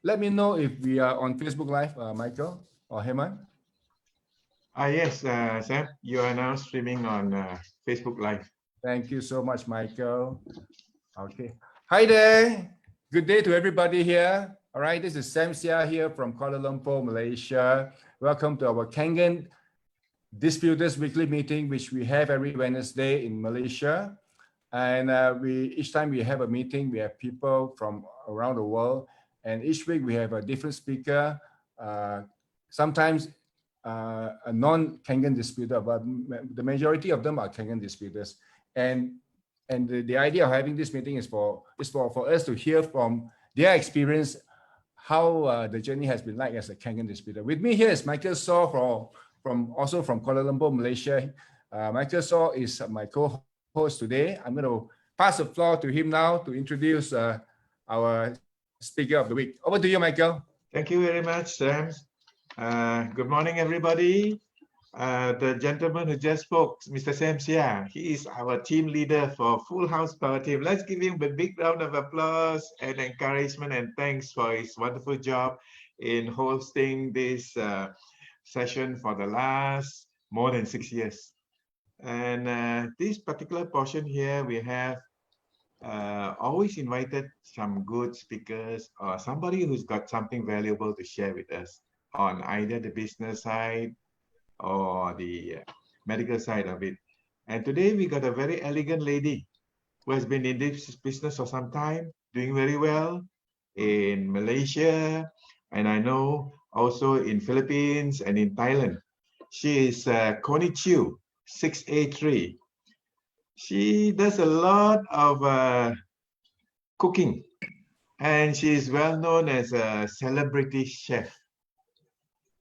let me know if we are on Facebook Live, Michael or Heman. Yes, Sam, you are now streaming on Facebook Live. Thank you so much, Michael. Okay. Hi there. Good day to everybody here. All right, this is Sam Sia here from Kuala Lumpur, Malaysia. Welcome to our Kangen Disputers Weekly Meeting, which we have every Wednesday in Malaysia. And each time we have a meeting, we have people from around the world. And each week we have a different speaker, sometimes a non-Kangen disputer, but the majority of them are Kangen disputers. And the idea of having this meeting is for us to hear from their experience, how the journey has been like as a Kangen disputer. With me here is Michael Saw also from Kuala Lumpur, Malaysia. Michael Saw is my co-host today. I'm going to pass the floor to him now to introduce our speaker of the week. Over to you, Michael. Thank you very much, Sam. Good morning, everybody. The gentleman who just spoke, Mr. Sam Sia, he is our team leader for Full House Power Team. Let's give him a big round of applause and encouragement and thanks for his wonderful job in hosting this session for the last more than 6 years. And this particular portion here, we have always invited some good speakers or somebody who's got something valuable to share with us on either the business side or the medical side of it. And today we got a very elegant lady who has been in this business for some time, doing very well in Malaysia, and I know also in Philippines and in Thailand. She is Connie Chiu, 6A3. She does a lot of cooking, and she is well known as a celebrity chef.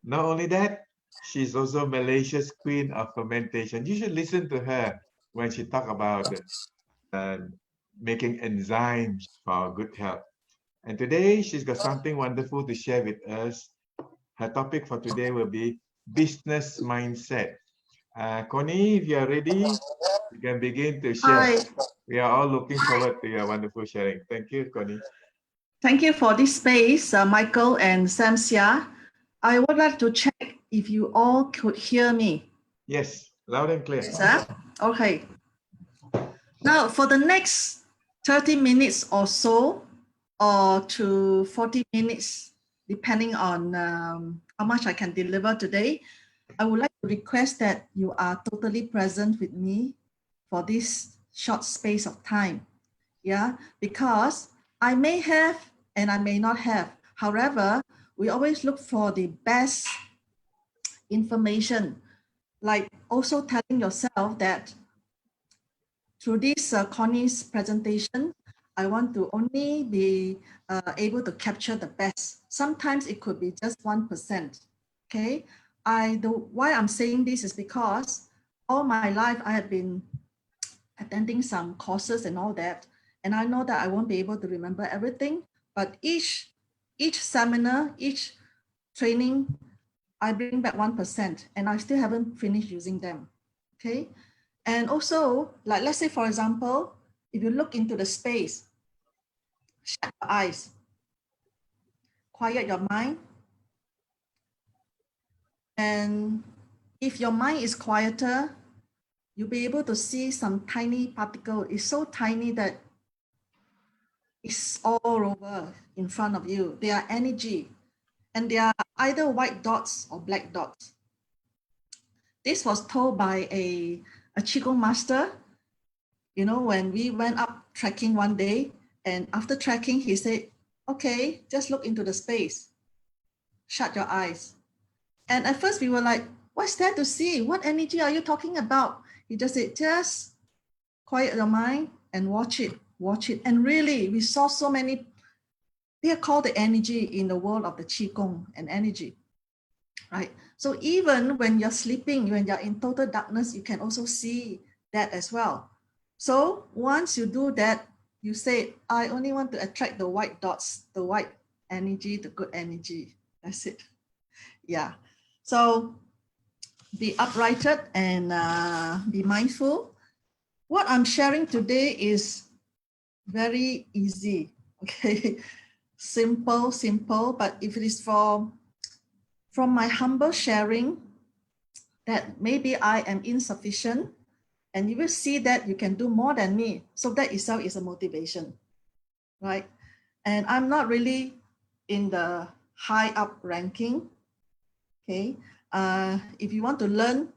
Not only that, she's also Malaysia's queen of fermentation. You should listen to her when she talk about making enzymes for good health. And today she's got something wonderful to share with us. Her topic for today will be business mindset. Connie, if you are ready, you can begin to share. Hi. We are all looking forward to your wonderful sharing. Thank you, Connie. Thank you for this space, Michael and Sam Sia. I would like to check if you all could hear me. Yes, loud and clear. Sir? Okay. Now, for the next 30 minutes or so, or to 40 minutes, depending on how much I can deliver today, I would like to request that you are totally present with me for this short space of time. Yeah, because I may have and I may not have. However, we always look for the best information, like also telling yourself that through this Connie's presentation, I want to only be able to capture the best. Sometimes it could be just 1%. Okay, why I'm saying this is because all my life I have been attending some courses and all that, and I know that I won't be able to remember everything, but each seminar, each training, I bring back 1%, and I still haven't finished using them. Okay, and also, like let's say for example, if you look into the space, shut your eyes, quiet your mind, and if your mind is quieter, you'll be able to see some tiny particle. It's so tiny that it's all over in front of you. They are energy, and they are either white dots or black dots. This was told by a Qigong master, you know, when we went up trekking one day, and after trekking, he said, okay, just look into the space, shut your eyes. And at first we were like, what's there to see? What energy are you talking about? He just said, just quiet your mind and watch it. And really, we saw so many, they are called the energy in the world of the Qigong and energy, right? So even when you're sleeping, when you're in total darkness, you can also see that as well. So once you do that, you say, I only want to attract the white dots, the white energy, the good energy. That's it. Yeah. So be uprighted and be mindful. What I'm sharing today is very easy. Okay. simple, but if it is from my humble sharing, that maybe I am insufficient, and you will see that you can do more than me. So that itself is a motivation, right? And I'm not really in the high up ranking, okay? If you want to learn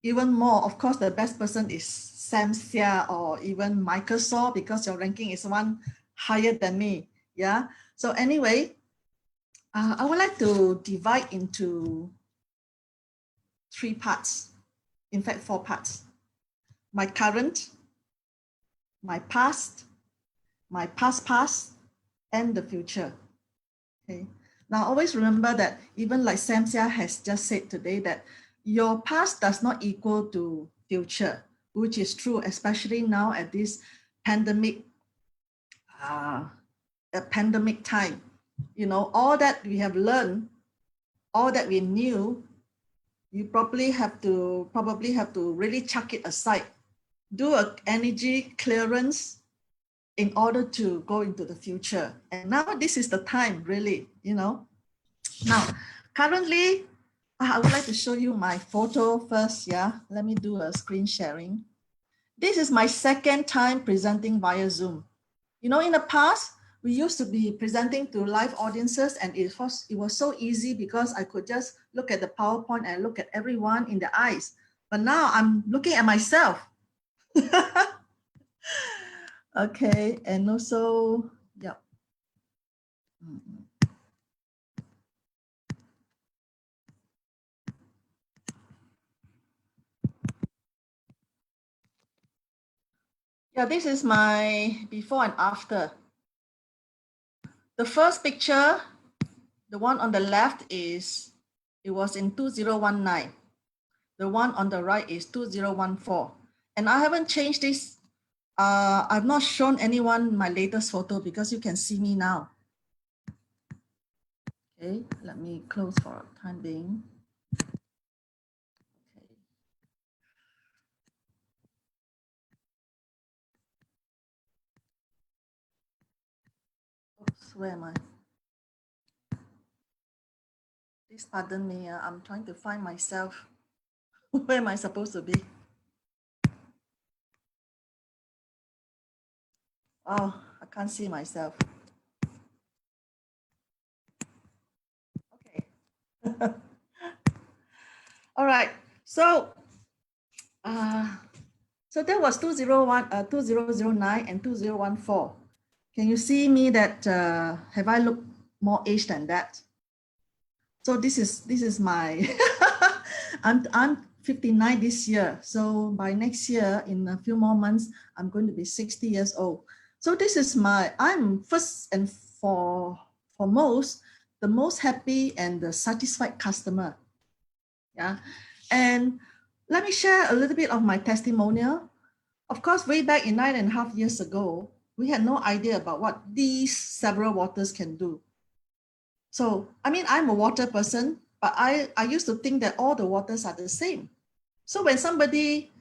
even more, of course, the best person is Sam Seah or even Michael Saw, because your ranking is one higher than me, yeah? So anyway, I would like to divide into 3 parts, in fact, 4 parts. My current, my past, my past, and the future. Okay. Now, always remember that even like Sam Seah has just said today, that your past does not equal to future, which is true, especially now at this pandemic, pandemic time. You know, all that we have learned, all that we knew, you probably have to really chuck it aside, do an energy clearance in order to go into the future. And now this is the time, really, you know. Now, currently, I would like to show you my photo first. Yeah, let me do a screen sharing. This is my 2nd time presenting via Zoom. You know, in the past, we used to be presenting to live audiences, and it was so easy because I could just look at the PowerPoint and look at everyone in the eyes. But now I'm looking at myself. Okay, and also, yeah. Yeah, this is my before and after. The first picture, the one on the left it was in 2019. The one on the right is 2014. And I haven't changed this. I've not shown anyone my latest photo because you can see me now. Okay, let me close for time being. Okay. Oops, where am I? Please pardon me. I'm trying to find myself. Where am I supposed to be? Oh, I can't see myself. Okay. All right. So, so that was 2009 and 2014. Can you see me that have I looked more aged than that? So this is my I'm 59 this year. So by next year, in a few more months, I'm going to be 60 years old. So this is I'm first and foremost the most happy and the satisfied customer. Yeah. And let me share a little bit of my testimonial. Of course, way back in 9.5 years ago, we had no idea about what these several waters can do. So, I mean, I'm a water person, but I used to think that all the waters are the same. So when somebody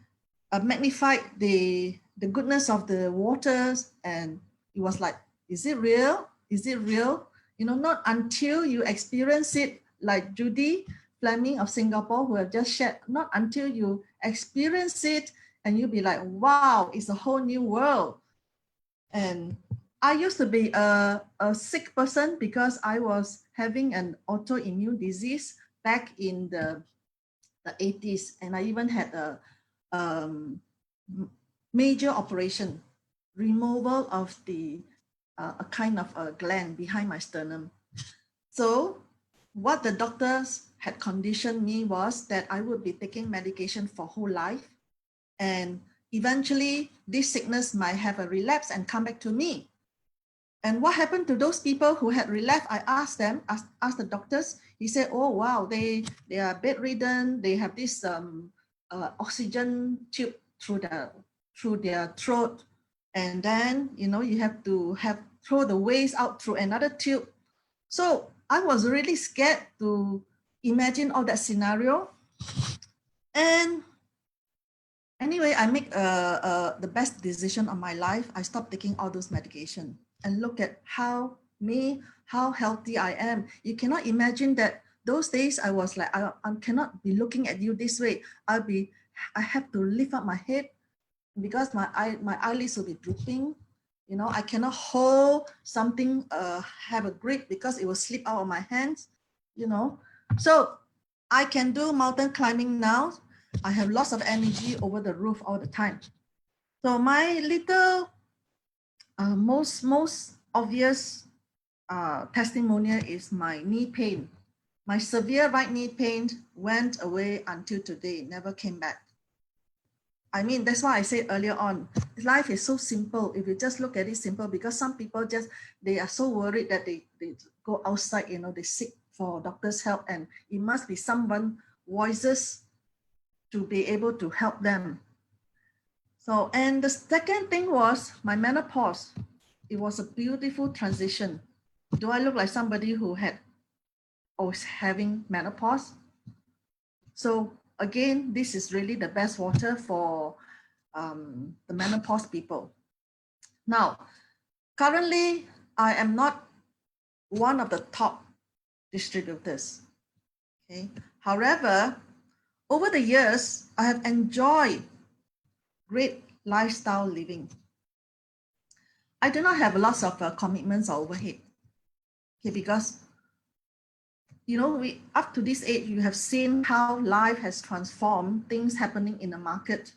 magnified the goodness of the waters, and it was like, is it real? Is it real? You know, not until you experience it, like Judy Fleming of Singapore, who have just shared, not until you experience it and you'll be like, wow, it's a whole new world. And I used to be a sick person because I was having an autoimmune disease back in the 80s. And I even had a major operation, removal of a kind of a gland behind my sternum. So what the doctors had conditioned me was that I would be taking medication for whole life. And eventually this sickness might have a relapse and come back to me. And what happened to those people who had relapsed? I asked them, asked the doctors. He said, oh, wow, they are bedridden. They have this oxygen tube through their throat. And then, you know, you have to throw the waste out through another tube. So I was really scared to imagine all that scenario. And anyway, I make the best decision of my life. I stopped taking all those medication and look at how me how healthy I am. You cannot imagine that those days I was like, I cannot be looking at you this way. I have to lift up my head because my eyelids will be drooping. You know, I cannot hold something, have a grip because it will slip out of my hands, you know. So I can do mountain climbing now. I have lots of energy over the roof all the time. So my little, most obvious testimonial is my knee pain. My severe right knee pain went away until today, never came back. I mean, that's why I said earlier on, life is so simple. If you just look at it simple, because some people they are so worried that they go outside, you know, they seek for doctor's help, and it must be someone voices to be able to help them. So, and the second thing was my menopause. It was a beautiful transition. Do I look like somebody who had or is having menopause? So again, this is really the best water for the menopause people. Now, currently, I am not one of the top distributors. Okay. However, over the years, I have enjoyed great lifestyle living. I do not have lots of commitments or overhead. Okay, because you know, up to this age, you have seen how life has transformed, things happening in the market.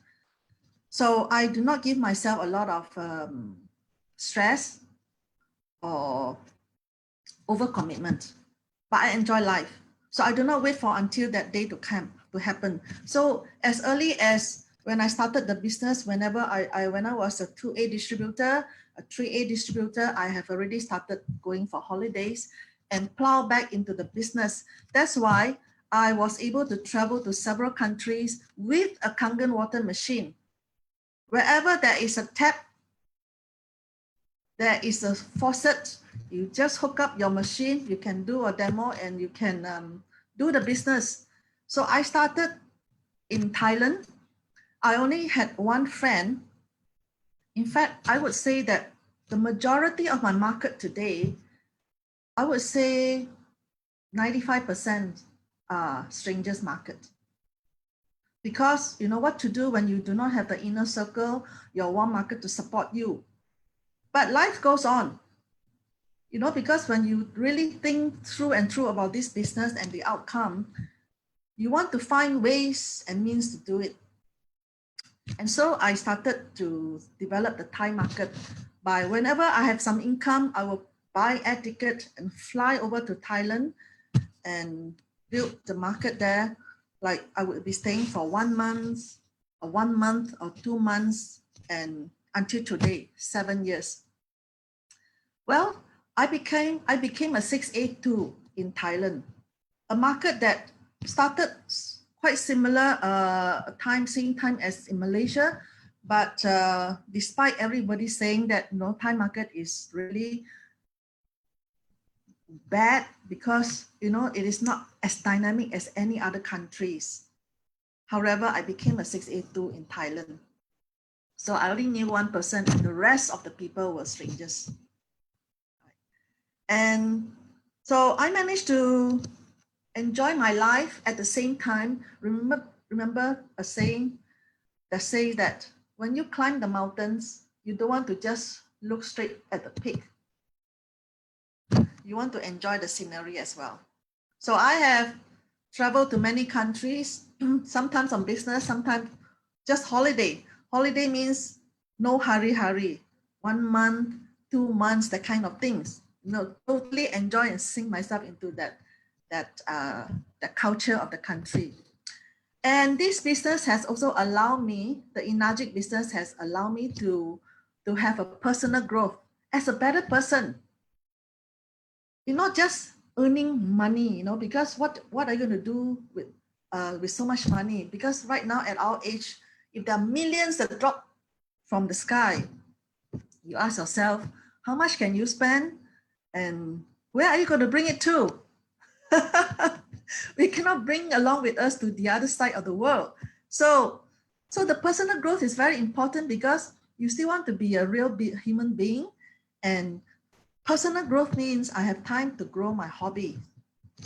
So I do not give myself a lot of stress or overcommitment, but I enjoy life. So I do not wait for until that day to happen. So as early as when I started the business, when I was a 2A distributor, a 3A distributor, I have already started going for holidays and plow back into the business. That's why I was able to travel to several countries with a Kangen water machine. Wherever there is a tap, there is a faucet, you just hook up your machine, you can do a demo and you can do the business. So I started in Thailand. I only had one friend. In fact, I would say that the majority of my market today, I would say 95% strangers market. Because you know what to do when you do not have the inner circle, your warm market to support you. But life goes on, you know, because when you really think through and through about this business and the outcome, you want to find ways and means to do it. And so I started to develop the Thai market by whenever I have some income, I will buy air ticket and fly over to Thailand and build the market there. Like I would be staying for 1 month or 2 months, and until today, 7 years. Well, I became a 6A2 in Thailand, a market that started quite similar same time as in Malaysia, but despite everybody saying that Thai market is really bad because it is not as dynamic as any other countries. However, I became a 6A2 in Thailand. So I only knew one person and the rest of the people were strangers. And so I managed to enjoy my life at the same time. Remember a saying that says that when you climb the mountains, you don't want to just look straight at the peak. You want to enjoy the scenery as well. So I have traveled to many countries, sometimes on business, sometimes just holiday. Holiday means no hurry, 1 month, 2 months, that kind of things. Totally enjoy and sink myself into that culture of the country. And this business has also allowed me, the Enagic business has allowed me to have a personal growth as a better person. You're not just earning money, because what are you going to do with so much money? Because right now at our age, if there are millions that drop from the sky, you ask yourself, how much can you spend? And where are you going to bring it to? We cannot bring along with us to the other side of the world. So the personal growth is very important because you still want to be a real human being and Personal growth means I have time to grow my hobby.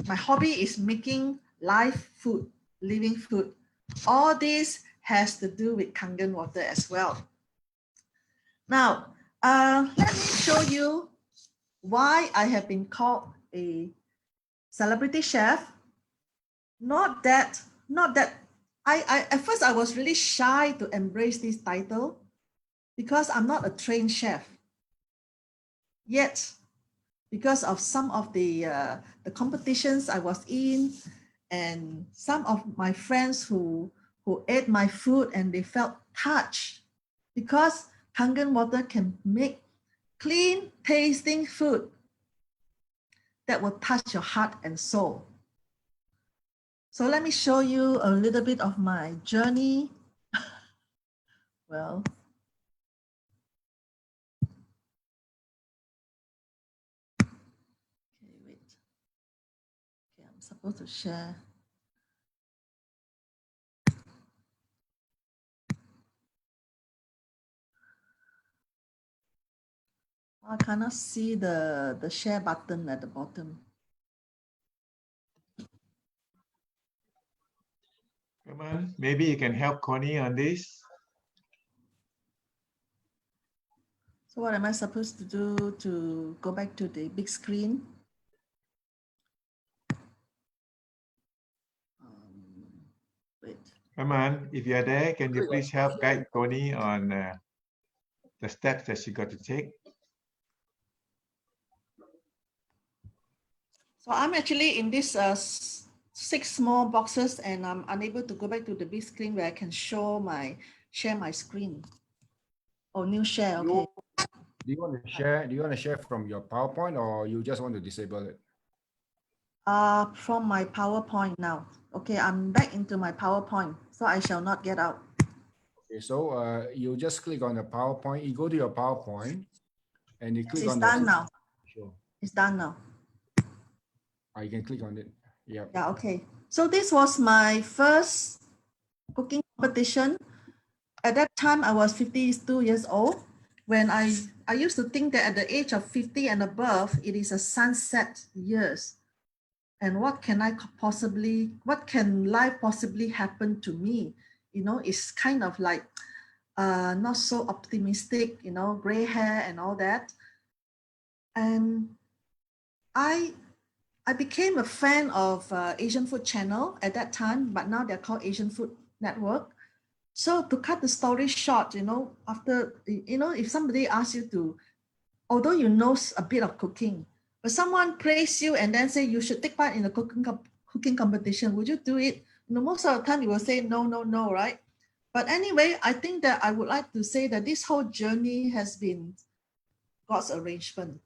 My hobby is making live food, living food. All this has to do with Kangen water as well. Now, let me show you why I have been called a celebrity chef. Not that I at first I was really shy to embrace this title because I'm not a trained chef. Yet, because of some of the competitions I was in, and some of my friends who ate my food and they felt touched because Kangen water can make clean tasting food that will touch your heart and soul. So let me show you a little bit of my journey. Well, okay, wait. Okay, I'm supposed to share. I cannot see the share button at the bottom. Come on, maybe you can help Connie on this. So what am I supposed to do to go back to the big screen? Wait. Come on, if you're there, can you please help guide Connie on the steps that she got to take? So I'm actually in this 6 small boxes and I'm unable to go back to the big screen where I can share my screen. Oh, new share, okay. Do you want to share? Do you want to share from your PowerPoint, or you just want to disable it? From my PowerPoint now. Okay, I'm back into my PowerPoint, so I shall not get out. Okay, so you just click on the PowerPoint. You go to your PowerPoint, and you click It's on done the. now. Sure. It's done now. You can click on it. Yeah. Yeah, okay. So this was my first cooking competition. At that time, I was 52 years old. When I used to think that at the age of 50 and above, it is a sunset years. And what can life possibly happen to me? You know, it's kind of like not so optimistic, you know, gray hair and all that. And I became a fan of Asian Food Channel at that time, but now they're called Asian Food Network. So to cut the story short, you know, if somebody asks you to, although you know a bit of cooking, but someone praise you and then say you should take part in a cooking competition, would you do it? You know, most of the time you will say no, no, no, right? But anyway, I think that I would like to say that this whole journey has been God's arrangement.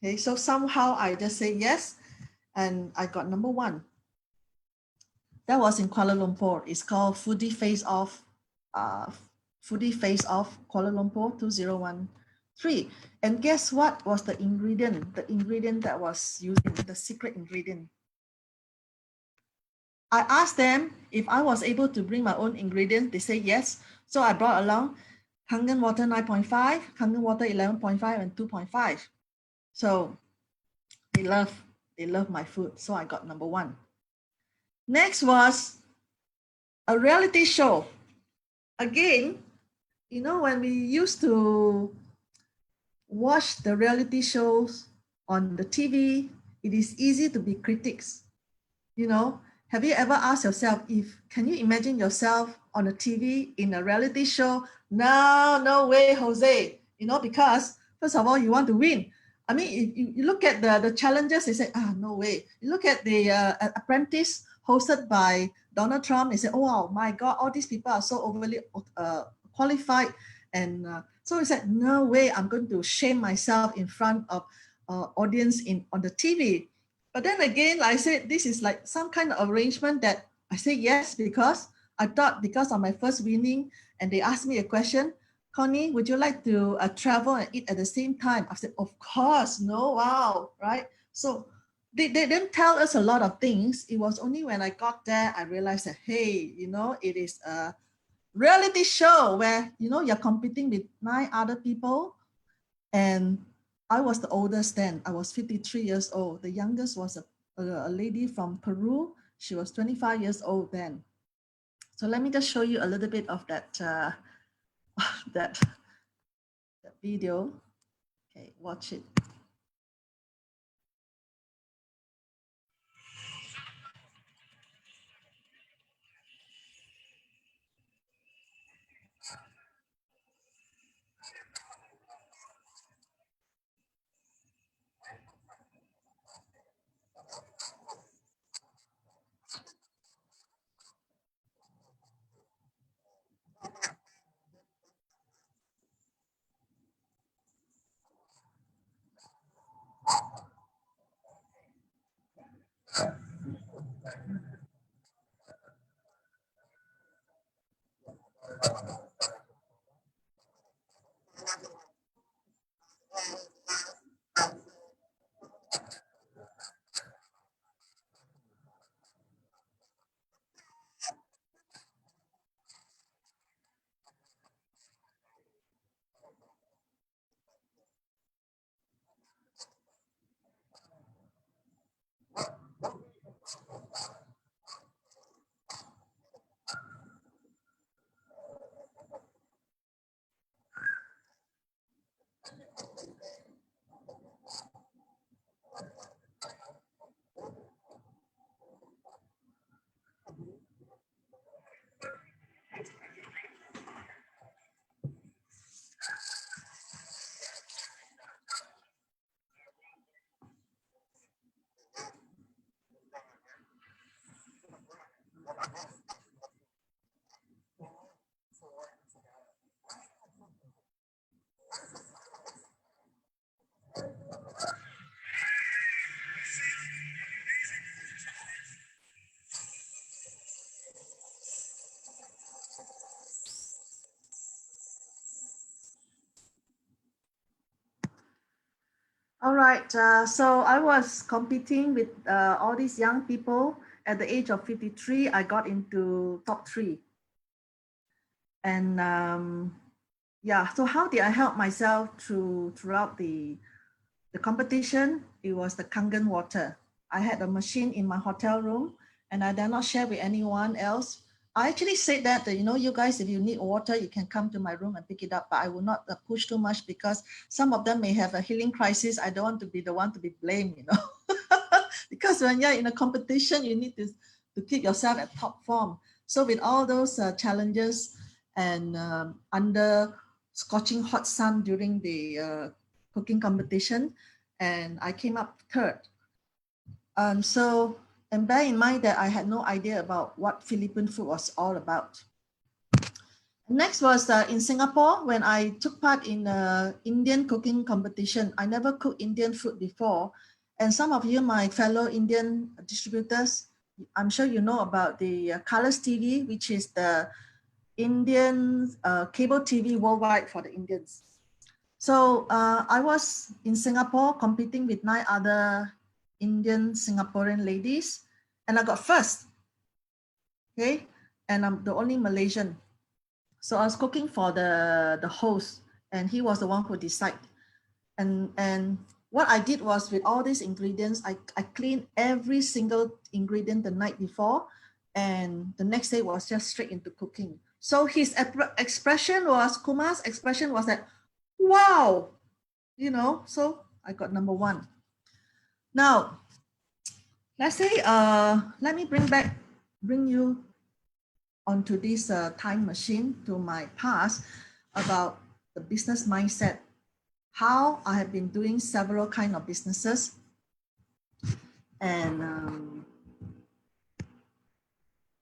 Okay, so somehow I just say yes, and I got number 1. That was in Kuala Lumpur. It's called Foodie Face Off, Kuala Lumpur 2013. And guess what was the ingredient? The ingredient that was using, the secret ingredient. I asked them if I was able to bring my own ingredient. They say yes. So I brought along Kangen water 9.5, Kangen water 11.5, and 2.5. So they love my food. So I got number 1. Next was a reality show. Again, you know, when we used to watch the reality shows on the TV, it is easy to be critics. You know, have you ever asked yourself can you imagine yourself on a TV in a reality show? No way, Jose. You know, because first of all, you want to win. I mean, if you look at the challenges, they say, no way. You look at the Apprentice hosted by Donald Trump, they say, oh, wow, my God, all these people are so overly qualified. And so he said, no way, I'm going to shame myself in front of audience on the TV. But then again, like I said, this is like some kind of arrangement that I say yes, because I thought because of my first winning, and they asked me a question, Connie, would you like to travel and eat at the same time? I said, of course, no, wow, right? So they didn't tell us a lot of things. It was only when I got there, I realized that, hey, you know, it is a reality show where, you know, you're competing with 9 other people, and I was the oldest then. I was 53 years old. The youngest was a lady from Peru. She was 25 years old then. So let me just show you a little bit of that, that video. Okay, watch it. All right, so I was competing with all these young people. At the age of 53, I got into top 3. And yeah, so how did I help myself throughout the competition? It was the Kangen water. I had a machine in my hotel room and I did not share with anyone else. I actually said that, you know, you guys, if you need water, you can come to my room and pick it up, but I will not push too much because some of them may have a healing crisis. I don't want to be the one to be blamed, you know, because when you're in a competition, you need to keep yourself at top form. So with all those challenges and under scorching hot sun during the cooking competition, and I came up 3rd. And bear in mind that I had no idea about what Philippine food was all about. Next was in Singapore, when I took part in an Indian cooking competition. I never cooked Indian food before. And some of you, my fellow Indian distributors, I'm sure you know about the Colors TV, which is the Indian cable TV worldwide for the Indians. So I was in Singapore competing with 9 other Indian Singaporean ladies, and I got 1st. Okay, and I'm the only Malaysian. So I was cooking for the host, and he was the one who decided. And what I did was, with all these ingredients, I cleaned every single ingredient the night before, and the next day was just straight into cooking. So his expression was, Kumar's expression was that, wow, you know, so I got number 1. Now, let's say, let me bring you onto this time machine to my past about the business mindset, how I have been doing several kind of businesses. And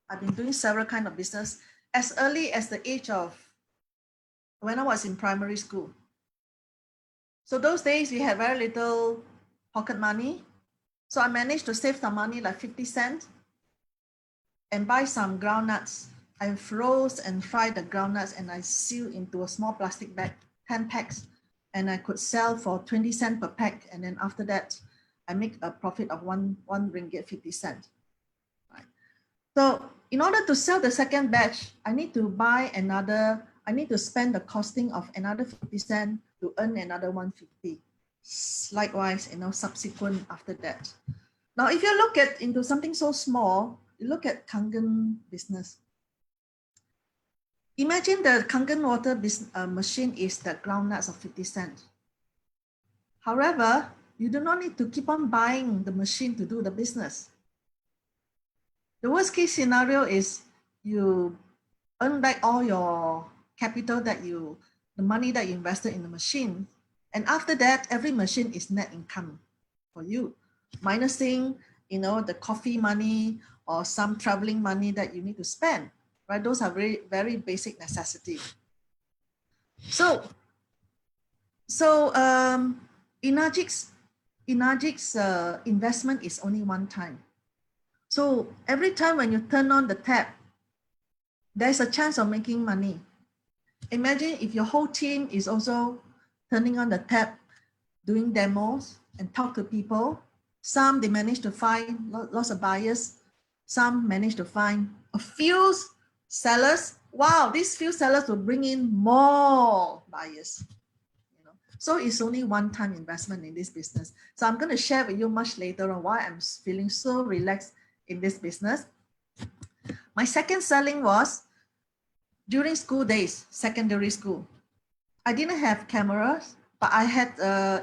I've been doing several kind of business as early as the age of when I was in primary school. So those days we had very little pocket money. So I managed to save some money, like 50 cents, and buy some groundnuts. I froze and fried the groundnuts and I sealed into a small plastic bag, 10 packs, and I could sell for 20 cents per pack. And then after that, I make a profit of one ringgit 50 cents. Right. So in order to sell the second batch, I need to spend the costing of another 50 cents to earn another 150. likewise, subsequent after that. Now, if you look at into something so small, you look at Kangen business. Imagine the Kangen water machine is the groundnuts of 50 cents. However, you do not need to keep on buying the machine to do the business. The worst case scenario is you earn back all your capital the money that you invested in the machine. And after that, every machine is net income for you, minusing, the coffee money or some traveling money that you need to spend, right? Those are very, very basic necessities. So Inajic's investment is only one time. So every time when you turn on the tap, there's a chance of making money. Imagine if your whole team is also turning on the tap, doing demos and talk to people. Some, they manage to find lots of buyers. Some manage to find a few sellers. Wow, these few sellers will bring in more buyers. So it's only one-time investment in this business. So I'm going to share with you much later on why I'm feeling so relaxed in this business. My second selling was during school days, secondary school. I didn't have cameras, but I had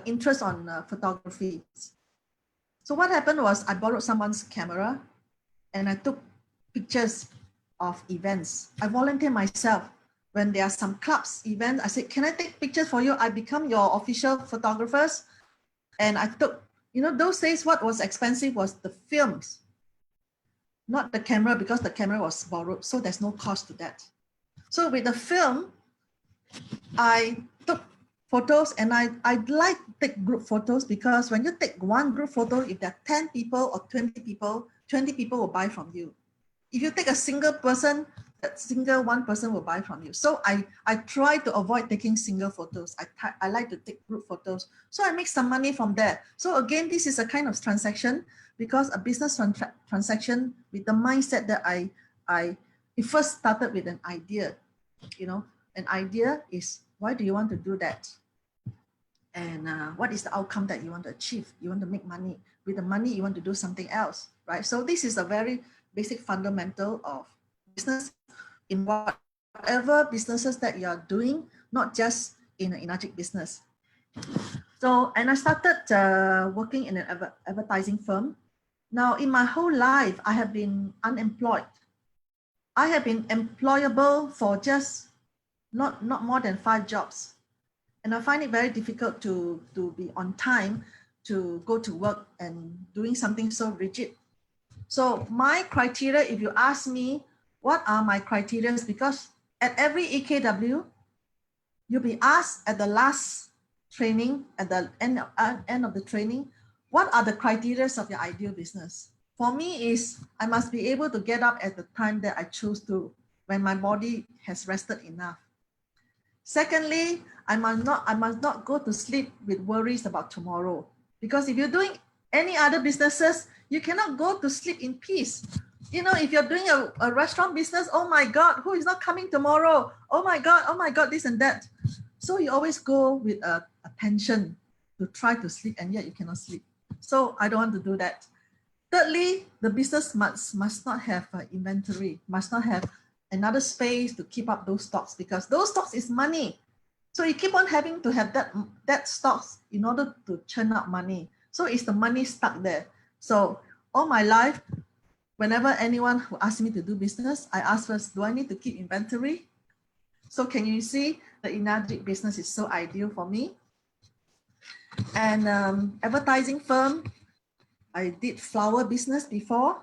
interest on photography. So what happened was I borrowed someone's camera and I took pictures of events. I volunteer myself. When there are some clubs, events, I said, can I take pictures for you? I become your official photographers. And I took, those days, what was expensive was the films, not the camera, because the camera was borrowed. So there's no cost to that. So with the film, I took photos and I like to take group photos because when you take one group photo, if there are 10 people or 20 people will buy from you. If you take a single person, that single one person will buy from you. So I try to avoid taking single photos. I like to take group photos. So I make some money from that. So again, this is a kind of transaction because a business transaction with the mindset that it first started with an idea. An idea is, why do you want to do that? And what is the outcome that you want to achieve? You want to make money. With the money, you want to do something else, right? So this is a very basic fundamental of business in whatever businesses that you are doing, not just in an Inagic business. So, and I started working in an advertising firm. Now, in my whole life, I have been unemployed. I have been employable for just not more than 5 jobs. And I find it very difficult to be on time to go to work and doing something so rigid. So my criteria, if you ask me, what are my criteria? Because at every EKW, you'll be asked at the last training, at the end of the training, what are the criteria of your ideal business? For me is, I must be able to get up at the time that I choose to, when my body has rested enough. Secondly, I must not go to sleep with worries about tomorrow. Because if you're doing any other businesses, you cannot go to sleep in peace. If you're doing a restaurant business, oh my God, who is not coming tomorrow? Oh my God, this and that. So you always go with a tension to try to sleep, and yet you cannot sleep. So I don't want to do that. Thirdly, the business must not have inventory, must not have another space to keep up those stocks, because those stocks is money. So you keep on having to have that stocks in order to churn out money. So it's the money stuck there. So all my life, whenever anyone who asks me to do business, I ask first, do I need to keep inventory? So can you see the Inagic business is so ideal for me? And advertising firm, I did flower business before.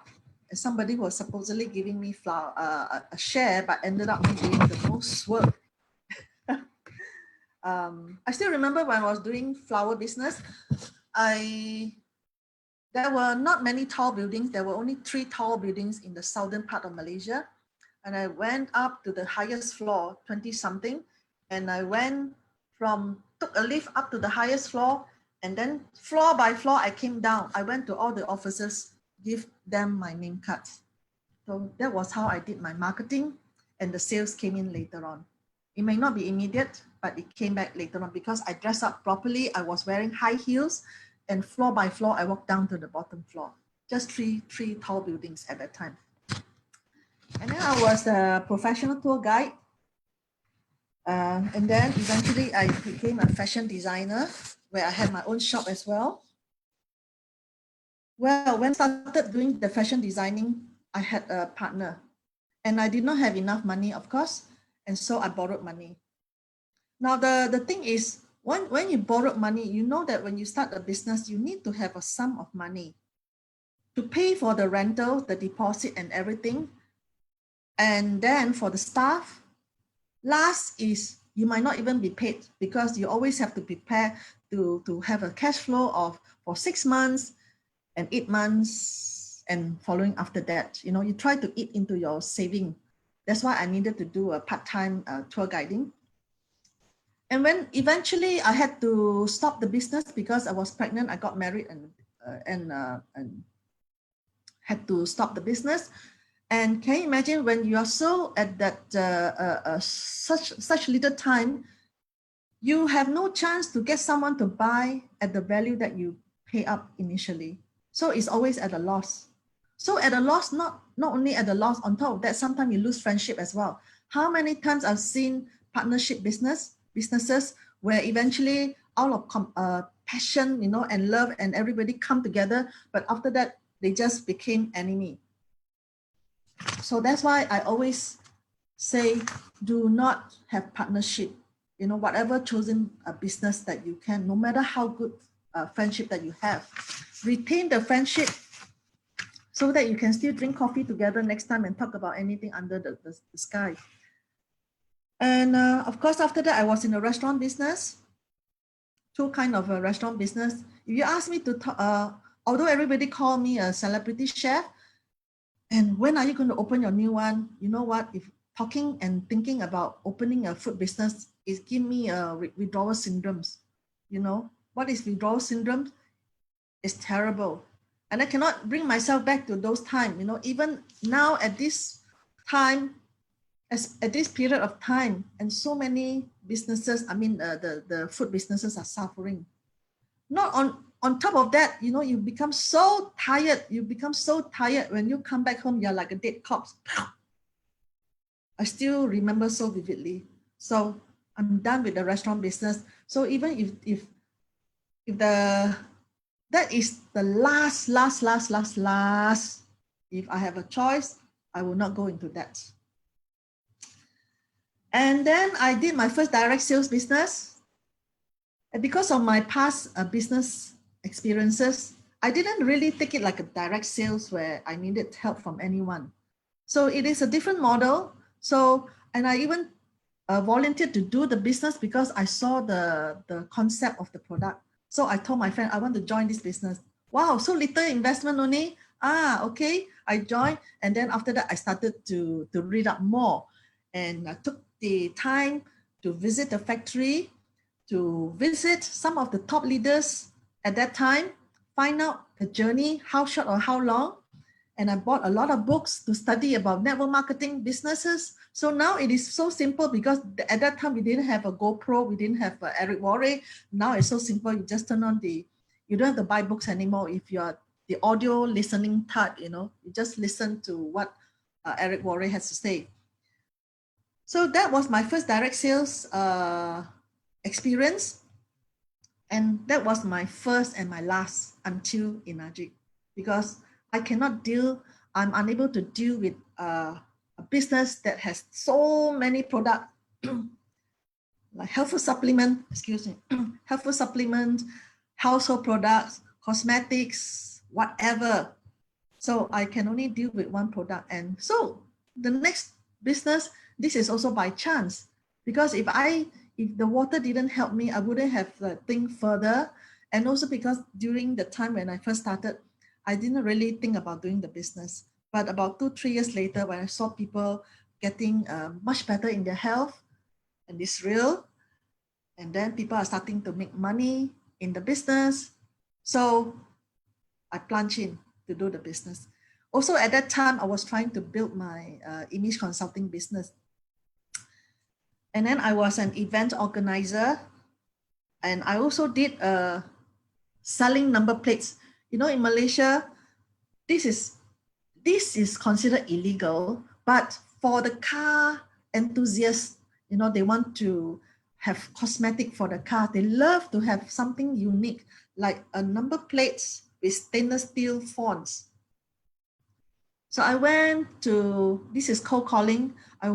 Somebody was supposedly giving me a share, but ended up me doing the most work. I still remember when I was doing flower business, there were not many tall buildings. There were only 3 tall buildings in the southern part of Malaysia. And I went up to the highest floor, 20 something. And I took a lift up to the highest floor. And then floor by floor, I came down. I went to all the offices, give them my name cards. So that was how I did my marketing, and the sales came in later on. It may not be immediate, but it came back later on because I dressed up properly. I was wearing high heels, and floor by floor, I walked down to the bottom floor. Just three tall buildings at that time. And then I was a professional tour guide. And then eventually I became a fashion designer where I had my own shop as well. Well, when I started doing the fashion designing, I had a partner and I did not have enough money, of course. And so I borrowed money. Now, the thing is, when you borrowed money, you know that when you start a business, you need to have a sum of money to pay for the rental, the deposit and everything. And then for the staff, last is you might not even be paid because you always have to prepare to have a cash flow of for 6 months and 8 months and following after that. You know, you try to eat into your saving. That's why I needed to do a part-time tour guiding. And when eventually I had to stop the business because I was pregnant, I got married and had to stop the business. And can you imagine when you are so at that such little time, you have no chance to get someone to buy at the value that you pay up initially. So it's always at a loss. So at a loss, not only at a loss, on top of that, sometimes you lose friendship as well. How many times I've seen partnership businesses where eventually out of passion, you know, and love and everybody come together, but after that, they just became enemy. So that's why I always say, do not have partnership. You know, whatever chosen business that you can, no matter how good friendship that you have, retain the friendship so that you can still drink coffee together next time and talk about anything under the sky. And of course, after that, I was in a restaurant business, two kind of a restaurant business. If you ask me to talk, although everybody call me a celebrity chef, and when are you going to open your new one? You know what? If talking and thinking about opening a food business is give me a withdrawal syndromes. You know, what is withdrawal syndrome? It's terrible. And I cannot bring myself back to those times. You know, even now at this time, at this period of time, and so many businesses, I mean, the food businesses are suffering. Not on top of that, you know, you become so tired. You become so tired when you come back home, you're like a dead corpse. I still remember so vividly. So I'm done with the restaurant business. So even if that is the last, if I have a choice, I will not go into that. And then I did my first direct sales business. And because of my past business experiences, I didn't really take it like a direct sales where I needed help from anyone. So it is a different model. So, and I even volunteered to do the business because I saw the concept of the product. So I told my friend, I want to join this business. Wow, so little investment only. Okay, I joined. And then after that, I started to read up more. And I took the time to visit the factory, to visit some of the top leaders at that time, find out the journey, how short or how long. And I bought a lot of books to study about network marketing businesses. So now it is so simple because at that time we didn't have a GoPro, we didn't have Eric Worre. Now it's so simple. You just turn on you don't have to buy books anymore. If you're the audio listening type, you know, you just listen to what Eric Worre has to say. So that was my first direct sales experience. And that was my first and my last until Enagic, because I cannot deal, I'm unable to deal with a business that has so many products, like healthful supplement, healthful supplement, household products, cosmetics, whatever. So I can only deal with one product. And so the next business, this is also by chance, because if the water didn't help me, I wouldn't have think further. And also because during the time when I first started, I didn't really think about doing the business. But about 2-3 years later, when I saw people getting much better in their health, and it's real, and then people are starting to make money in the business. So I plunged in to do the business. Also at that time, I was trying to build my image consulting business. And then I was an event organizer. And I also did selling number plates. You know, in Malaysia, this is considered illegal, but for the car enthusiasts, you know, they want to have cosmetic for the car. They love to have something unique, like a number plates with stainless steel fonts. So I went to, this is cold calling. I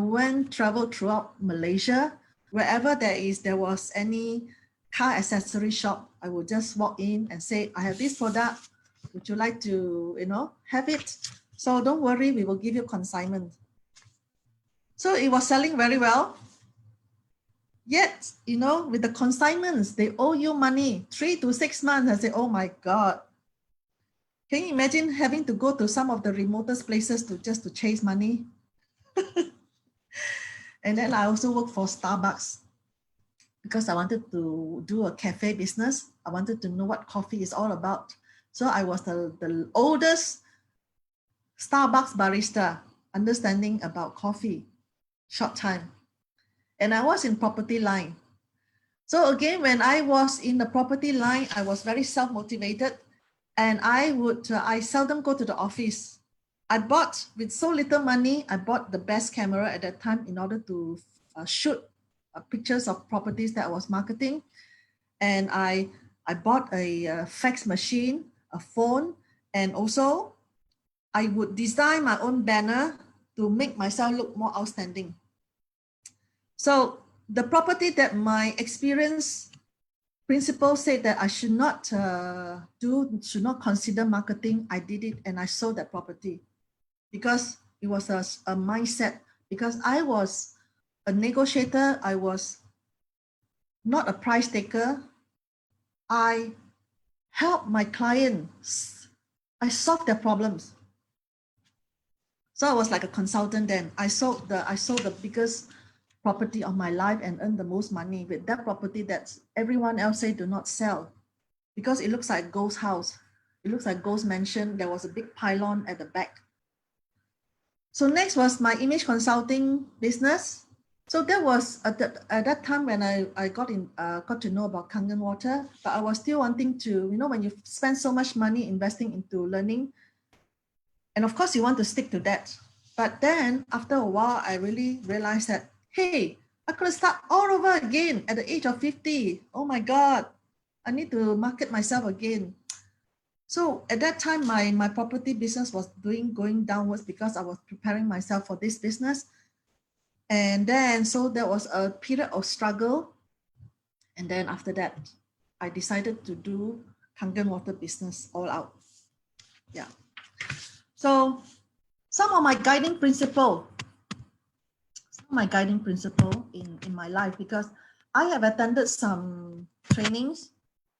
traveled throughout Malaysia. Wherever there was any car accessory shop, I would just walk in and say, I have this product. Would you like to, you know, have it? So don't worry, we will give you consignment. So it was selling very well. Yet, you know, with the consignments, they owe you money, 3 to 6 months. I say, oh my God. Can you imagine having to go to some of the remotest places just to chase money? And then I also worked for Starbucks because I wanted to do a cafe business. I wanted to know what coffee is all about. So I was the oldest Starbucks barista, understanding about coffee, short time. And I was in property line. So again, when I was in the property line, I was very self-motivated, and I seldom go to the office. I bought, with so little money, I bought the best camera at that time in order to shoot pictures of properties that I was marketing. And I bought a fax machine, a phone, and also I would design my own banner to make myself look more outstanding. So the property that my experience principal said that I should not should not consider marketing, I did it, and I sold that property because it was a mindset. Because I was a negotiator, I was not a price taker. I helped my clients. I solved their problems. So I was like a consultant then. I sold the biggest property of my life and earned the most money with that property that everyone else say do not sell because it looks like ghost house. It looks like ghost mansion. There was a big pylon at the back. So next was my image consulting business. So that was at that time when I got to know about Kangen Water, but I was still wanting to, you know, when you spend so much money investing into learning, and of course you want to stick to that. But then after a while, I really realized that, hey, I could start all over again at the age of 50. Oh my God, I need to market myself again. So at that time, my property business was going downwards because I was preparing myself for this business. And then, so there was a period of struggle. And then after that, I decided to do Kangen Water business all out. Yeah. So some of my guiding principle in my life, because I have attended some trainings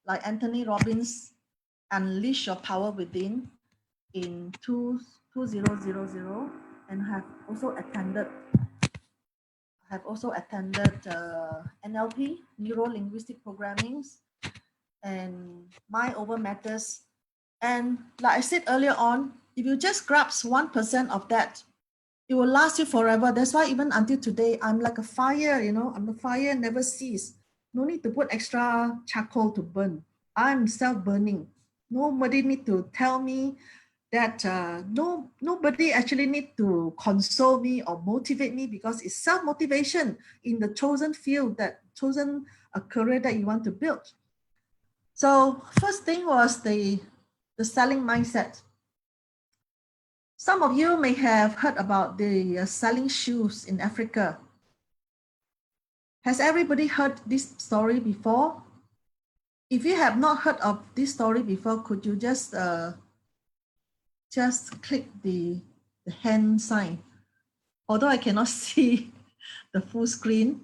like Anthony Robbins, Unleash Your Power Within in 2000, and have also attended NLP, Neuro Linguistic Programming, and Mind Over Matters. And like I said earlier on, if you just grasp 1% of that, it will last you forever. That's why even until today, I'm like a fire, you know, I'm a fire, never cease. No need to put extra charcoal to burn. I'm self-burning. Nobody need to tell me that nobody actually need to console me or motivate me, because it's self-motivation in the chosen field, that chosen a career that you want to build. So first thing was the selling mindset. Some of you may have heard about the selling shoes in Africa. Has everybody heard this story before? If you have not heard of this story before, could you just click the hand sign? Although I cannot see the full screen.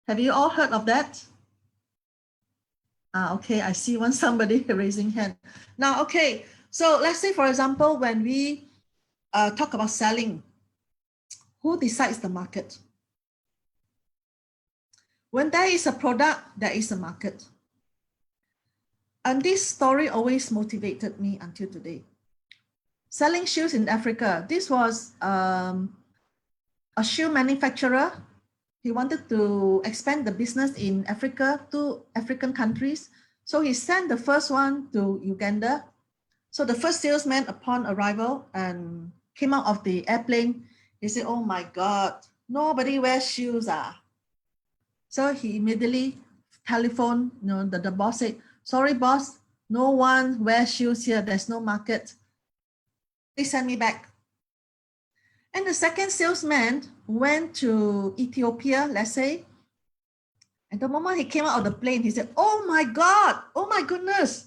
Have you all heard of that? Okay, I see somebody raising hand. Now, okay, so let's say, for example, when we talk about selling, who decides the market? When there is a product, there is a market. And this story always motivated me until today. Selling shoes in Africa, this was a shoe manufacturer He wanted to expand the business in Africa to African countries. So he sent the first one to Uganda. So the first salesman upon arrival and came out of the airplane, he said, "Oh my God, nobody wears shoes." So he immediately telephoned, the boss said, "Sorry, boss, no one wears shoes here. There's no market. Please send me back." And the second salesman went to Ethiopia, let's say. And the moment he came out of the plane, he said, "Oh my God, oh my goodness,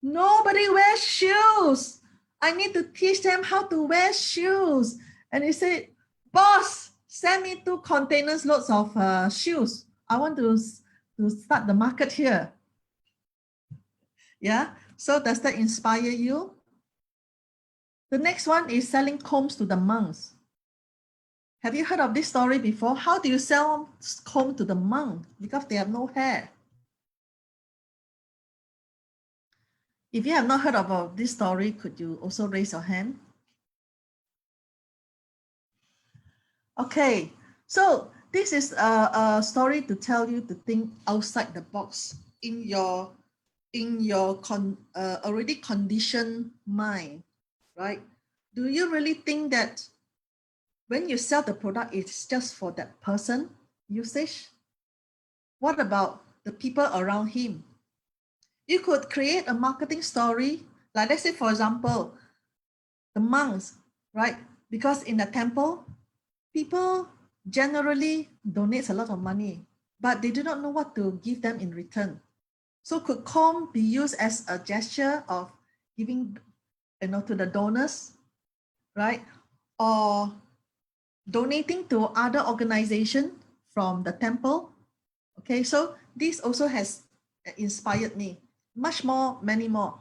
nobody wears shoes. I need to teach them how to wear shoes." And he said, "Boss, send me 2 containers loads of shoes. I want to start the market here." Yeah, so does that inspire you? The next one is selling combs to the monks. Have you heard of this story before? How do you sell comb to the monk? Because they have no hair. If you have not heard of this story, could you also raise your hand? Okay, so this is a story to tell you to think outside the box in your already conditioned mind, right? Do you really think that when you sell the product, it's just for that person usage? What about the people around him? You could create a marketing story, like let's say, for example, the monks, right? Because in the temple, people generally donate a lot of money, but they do not know what to give them in return. So could comb be used as a gesture of giving, to the donors, right? Or donating to other organizations from the temple. Okay, so this also has inspired me. Much more, many more.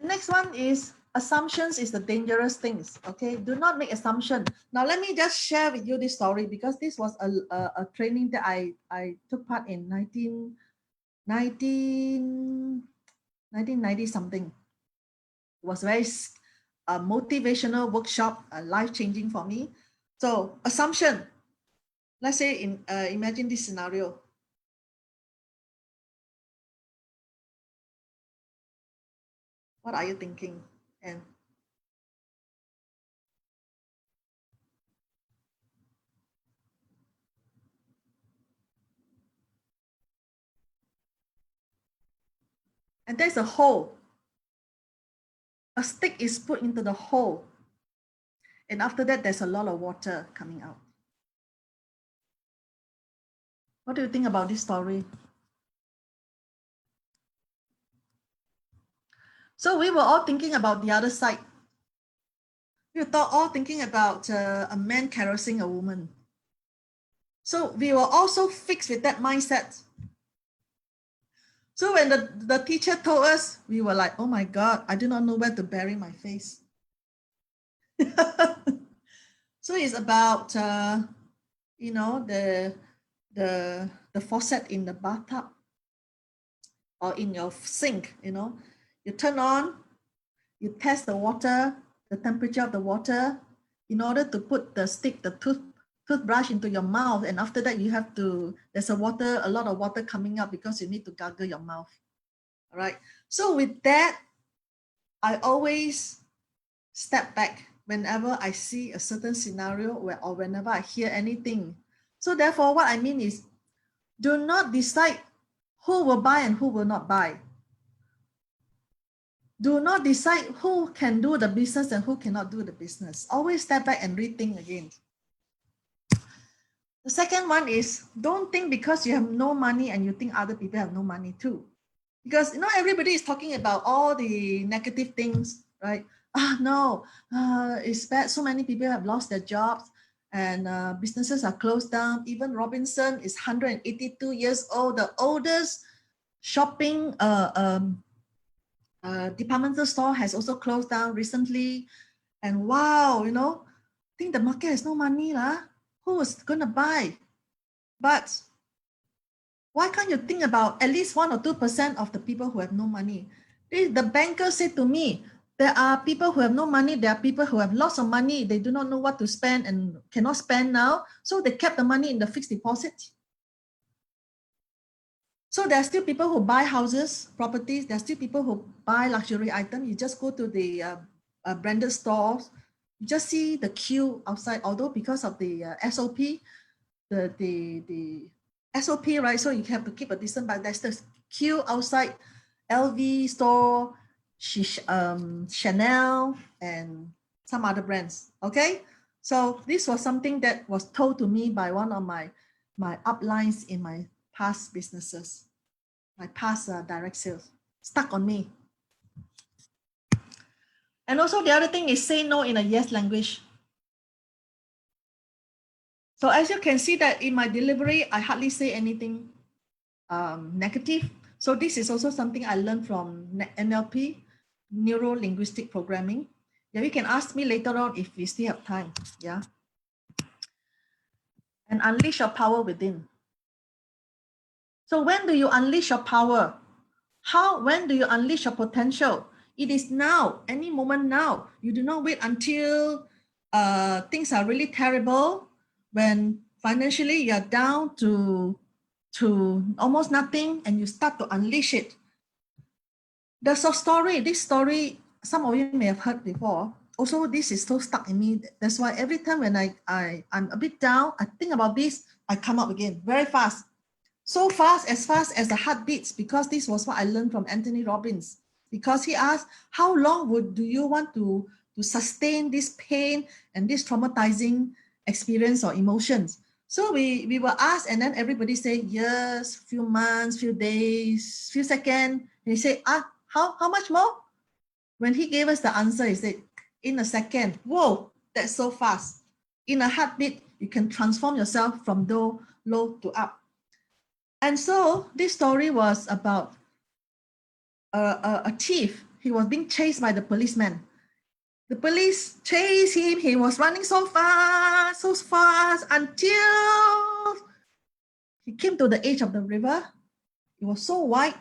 Next one is assumptions is the dangerous things. Okay, do not make assumption. Now let me just share with you this story, because this was a training that I took part in 1990 something. It was very motivational workshop, life-changing for me. So assumption, let's say imagine this scenario. What are you thinking? And there's a hole. A stick is put into the hole. And after that, there's a lot of water coming out. What do you think about this story? So we were all thinking about the other side. We were all thinking about a man caressing a woman. So we were also fixed with that mindset. So when the teacher told us, we were like, "Oh my God, I do not know where to bury my face." So it's about, the faucet in the bathtub or in your sink, you turn on, you test the water, the temperature of the water, in order to put the stick, the toothbrush into your mouth. And after that, there's a lot of water coming up because you need to gargle your mouth. All right. So with that, I always step back whenever I see a certain scenario or whenever I hear anything. So therefore, what I mean is, do not decide who will buy and who will not buy. Do not decide who can do the business and who cannot do the business. Always step back and rethink again. The second one is, don't think because you have no money and you think other people have no money too. Because everybody is talking about all the negative things, right? No, it's bad. So many people have lost their jobs and businesses are closed down. Even Robinson is 182 years old, the oldest shopping departmental store has also closed down recently. And wow, I think the market has no money. Who is going to buy? But why can't you think about at least 1 or 2% of the people who have no money? The banker said to me, There are people who have no money. There are people who have lots of money. They do not know what to spend and cannot spend now. So they kept the money in the fixed deposit. So there are still people who buy houses, properties. There are still people who buy luxury items. You just go to the branded stores. You just see the queue outside. Although because of the SOP, the SOP, right? So you have to keep a distance, but there's the queue outside LV store, Chanel, and some other brands. Okay, so this was something that was told to me by one of my uplines in my past businesses, my past direct sales, stuck on me. And also the other thing is say no in a yes language. So as you can see that in my delivery, I hardly say anything negative. So this is also something I learned from NLP, Neuro Linguistic Programming. Yeah, you can ask me later on if we still have time. Yeah. And unleash your power within. So when do you unleash your power? When do you unleash your potential? It is now, any moment now. You do not wait until things are really terrible, when financially you're down to almost nothing and you start to unleash it. There's a story, this story, some of you may have heard before. Also, this is so stuck in me. That's why every time when I'm a bit down, I think about this, I come up again very fast. So fast as the heart beats, because this was what I learned from Anthony Robbins. Because he asked, how long do you want to sustain this pain and this traumatizing experience or emotions? So we were asked, and then everybody say years, few months, few days, few seconds. And he said, how much more? When he gave us the answer, he said, in a second. Whoa, that's so fast. In a heartbeat, you can transform yourself from low to up. And so this story was about a thief. He was being chased by the policeman. The police chased him. He was running so fast until he came to the edge of the river. It was so wide,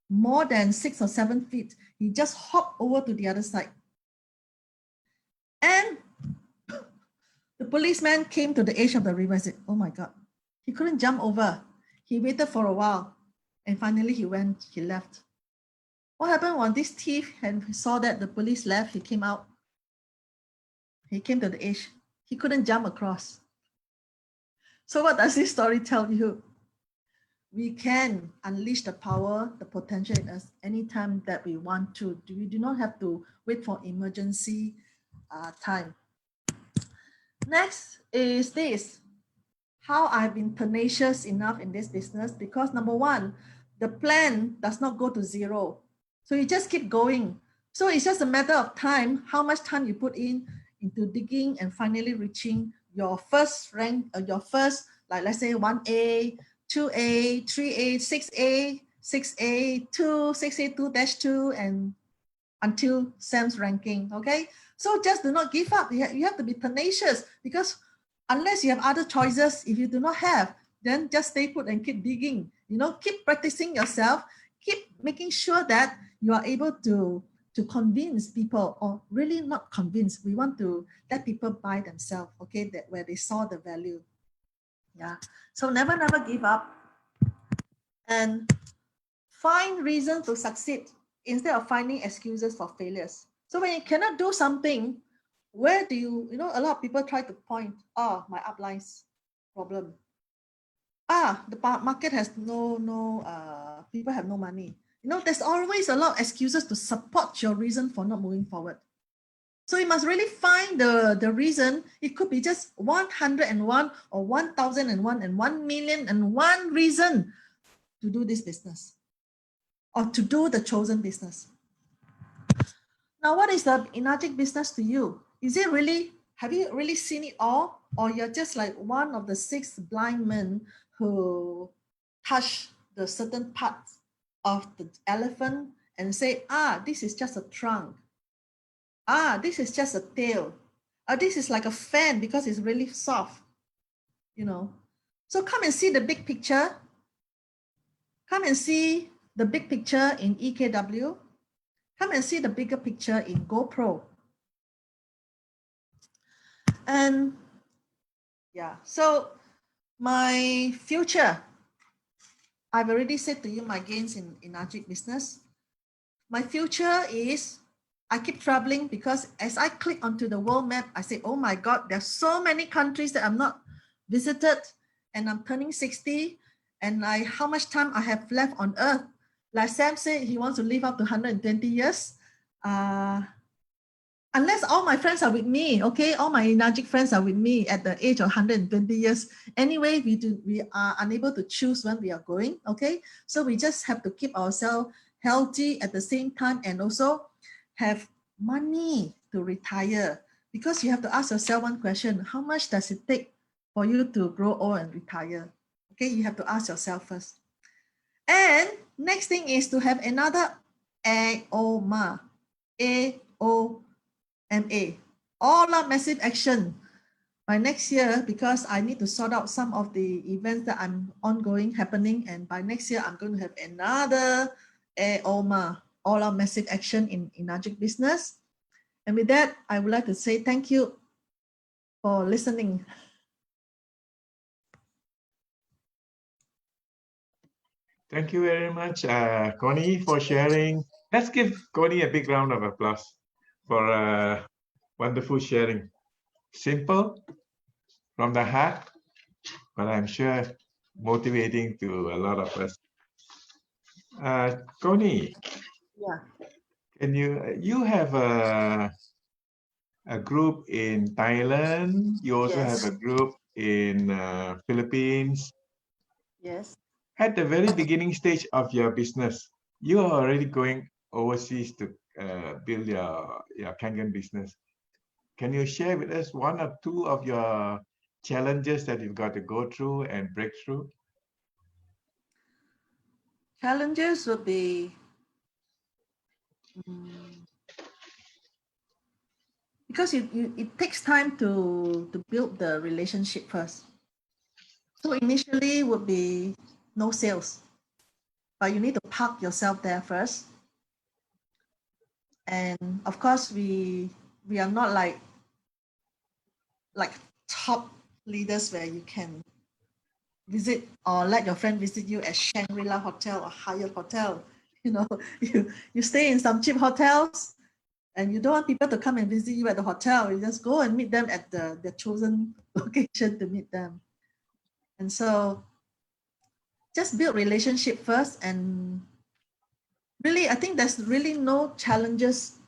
more than 6 or 7 feet. He just hopped over to the other side. And the policeman came to the edge of the river and said, oh my God, he couldn't jump over. He waited for a while, and finally he left. What happened was this thief saw that the police left, he came out. He came to the edge. He couldn't jump across. So what does this story tell you? We can unleash the power, the potential in us anytime that we want to. We do not have to wait for emergency time. Next is this. How I've been tenacious enough in this business, because number one, the plan does not go to zero. So you just keep going. So it's just a matter of time, how much time you put into digging and finally reaching your first rank, your first, like let's say 1A, 2A, 3A, 6A, 6A, 2, 6A, 2-2, and until Sam's ranking, okay? So just do not give up. You have to be tenacious, because unless you have other choices, if you do not have, then just stay put and keep digging. Keep practicing yourself, keep making sure that you are able to convince people, or really not convince. We want to let people buy themselves, okay, that where they saw the value. Yeah. So never give up, and find reason to succeed instead of finding excuses for failures. So when you cannot do something, where do you a lot of people try to point, my uplines problem. The market has people have no money. There's always a lot of excuses to support your reason for not moving forward. So you must really find the reason. It could be just 101 or 1001 and 1,000,001 reason to do this business, or to do the chosen business. Now, what is the Enagic business to you? Have you really seen it all? Or you're just like one of the 6 blind men who touch the certain parts of the elephant and say, this is just a trunk. This is just a tail. This is like a fan because it's really soft. So come and see the big picture. Come and see the big picture in EKW. Come and see the bigger picture in GoPro. And yeah, so my future, I've already said to you my gains in Ajik business. My future is I keep traveling because as I click onto the world map, I say, oh my God, there's so many countries that I'm not visited, and I'm turning 60, and how much time I have left on earth. Like Sam said, he wants to live up to 120 years. Unless all my friends are with me, okay, all my Najik friends are with me at the age of 120 years. Anyway, we are unable to choose when we are going, okay? So we just have to keep ourselves healthy at the same time and also have money to retire. Because you have to ask yourself one question: how much does it take for you to grow old and retire? Okay, you have to ask yourself first. And next thing is to have another AOMA, AOMA, all out massive action by next year, because I need to sort out some of the events that I'm ongoing happening. And by next year, I'm going to have another AOMA, all out massive action in Ajik business. And with that, I would like to say thank you for listening. Thank you very much, Connie, for sharing. Let's give Connie a big round of applause for wonderful sharing. Simple, from the heart, but I'm sure motivating to a lot of us. Connie, Yeah. can you have a group in Thailand? You also Yes. have a group in Philippines. Yes. At the very beginning stage of your business, you are already going overseas to build your Kangen business. Can you share with us one or two of your challenges that you've got to go through and break through? Challenges would be because it takes time to build the relationship first. So initially would be no sales, but you need to park yourself there first. And of course, we are not like top leaders where you can visit or let your friend visit you at Shangri-La Hotel or Hyatt Hotel. You know, you stay in some cheap hotels, and you don't want people to come and visit you at the hotel. You just go and meet them at the chosen location to meet them. And so just build relationship first. And really, I think there's really no challenges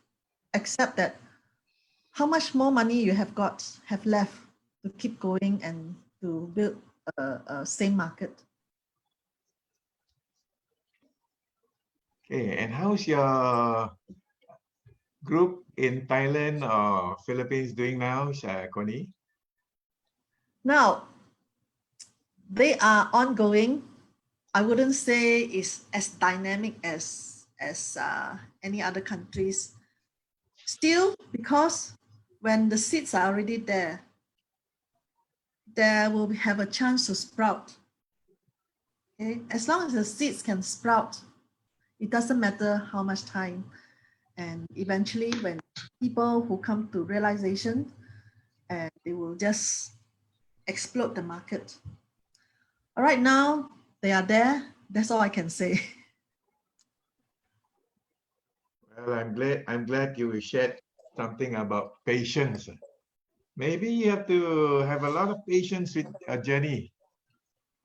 except that how much more money you have left to keep going and to build a same market. Okay, and how's your group in Thailand or Philippines doing now, Connie? Now, they are ongoing. I wouldn't say it's as dynamic as any other countries. Still, because when the seeds are already there, there will have a chance to sprout. Okay? As long as the seeds can sprout, it doesn't matter how much time. And eventually, when people who come to realization, and they will just explode the market. All right, now they are there. That's all I can say. Well, I'm glad you shared something about patience. Maybe you have to have a lot of patience with a journey.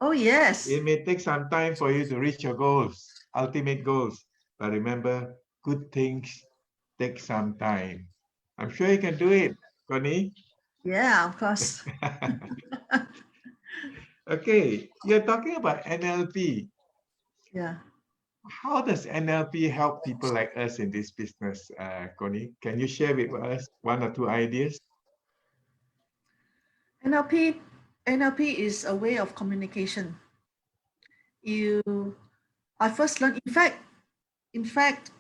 Oh, yes. It may take some time for you to reach your goals, ultimate goals. But remember, good things take some time. I'm sure you can do it, Connie. Yeah, of course. Okay, you're talking about NLP. Yeah. How does NLP help people like us in this business, Connie? Can you share with us one or two ideas? NLP is a way of communication. I first learned, in fact,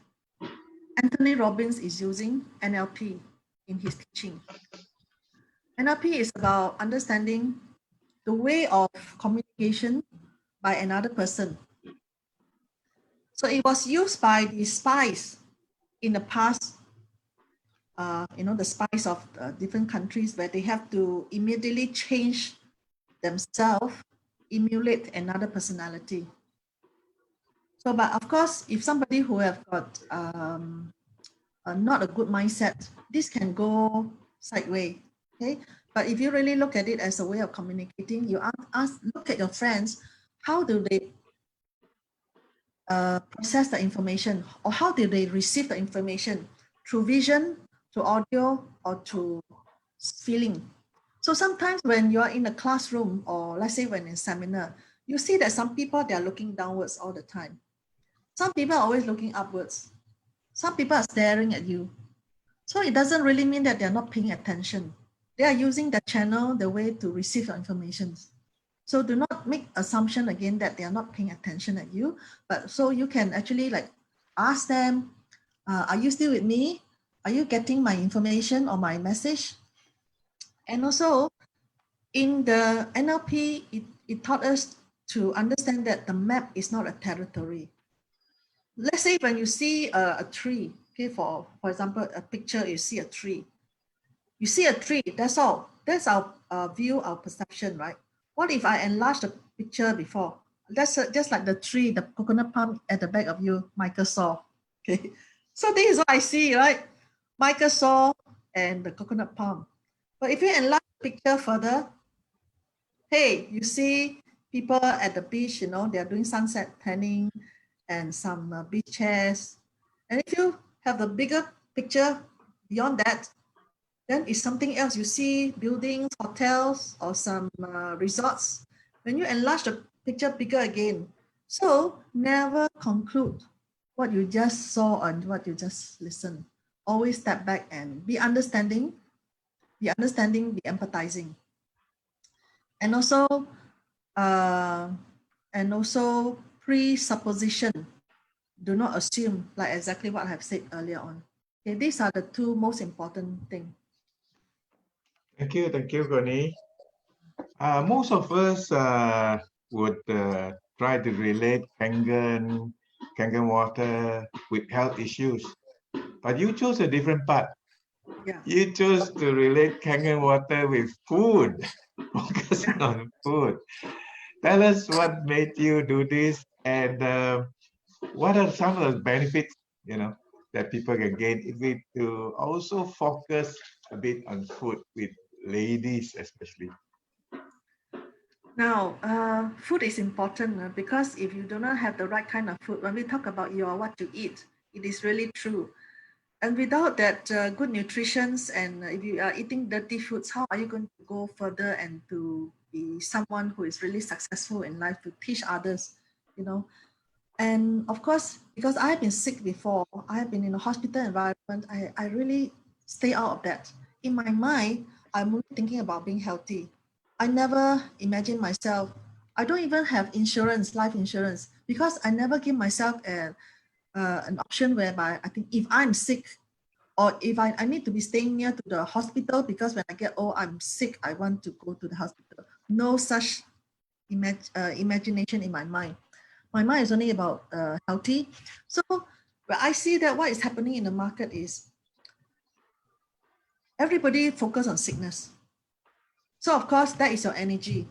Anthony Robbins is using NLP in his teaching. NLP is about understanding the way of communication by another person. So it was used by the spies in the past, the spies of different countries where they have to immediately change themselves, emulate another personality. So, but of course, if somebody who have got not a good mindset, this can go sideways. Okay, but if you really look at it as a way of communicating, you look at your friends, how do they process the information, or how do they receive the information, through vision, through audio, or through feeling. So sometimes when you are in a classroom, or let's say when in seminar, you see that some people, they are looking downwards all the time. Some people are always looking upwards. Some people are staring at you. So it doesn't really mean that they're not paying attention. They are using the channel, the way to receive your information. So do not make assumption again that they are not paying attention at you, but so you can actually like ask them, are you still with me? Are you getting my information or my message? And also in the NLP, it taught us to understand that the map is not a territory. Let's say when you see a tree, okay, for example, a picture, you see a tree. You see a tree, that's all. That's our view, our perception, right? What if I enlarge the picture before? That's just like the tree, the coconut palm at the back of you, Michael saw. Okay, so this is what I see, right? Michael saw and the coconut palm. But if you enlarge the picture further, hey, you see people at the beach, they are doing sunset tanning and some beach chairs. And if you have the bigger picture beyond that, then it's something else. You see buildings, hotels, or some resorts. When you enlarge the picture bigger again, so never conclude what you just saw and what you just listened. Always step back and be understanding, be empathizing. And also presupposition. Do not assume, like exactly what I have said earlier on. Okay, these are the two most important things. Thank you, Connie. Most of us would try to relate Kangen water with health issues, but you chose a different path. Yeah. You chose to relate Kangen water with food, focusing on food. Tell us what made you do this, and what are some of the benefits, that people can gain if we to also focus a bit on food with ladies, especially. Now, food is important because if you do not have the right kind of food, when we talk about what you eat, it is really true. And without that good nutrition, and if you are eating dirty foods, how are you going to go further and to be someone who is really successful in life, to teach others, And of course, because I've been sick before, I've been in a hospital environment, I really stay out of that. In my mind, I'm only thinking about being healthy. I never imagine myself. I don't even have insurance, life insurance, because I never give myself an option whereby I think if I'm sick, or if I need to be staying near to the hospital because when I get old, I'm sick, I want to go to the hospital. No such imagination in my mind. My mind is only about healthy. So but I see that what is happening in the market is everybody focus on sickness. So of course, that is your energy.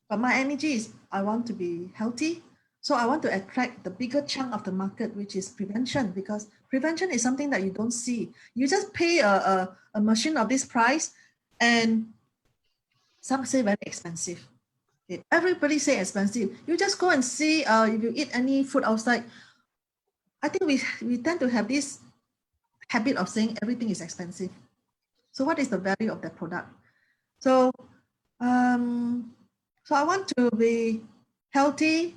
But my energy is I want to be healthy. So I want to attract the bigger chunk of the market, which is prevention, because prevention is something that you don't see. You just pay a machine of this price, and some say very expensive. Okay. Everybody say expensive. You just go and see if you eat any food outside. I think we tend to have this habit of saying everything is expensive. So what is the value of that product? So so I want to be healthy,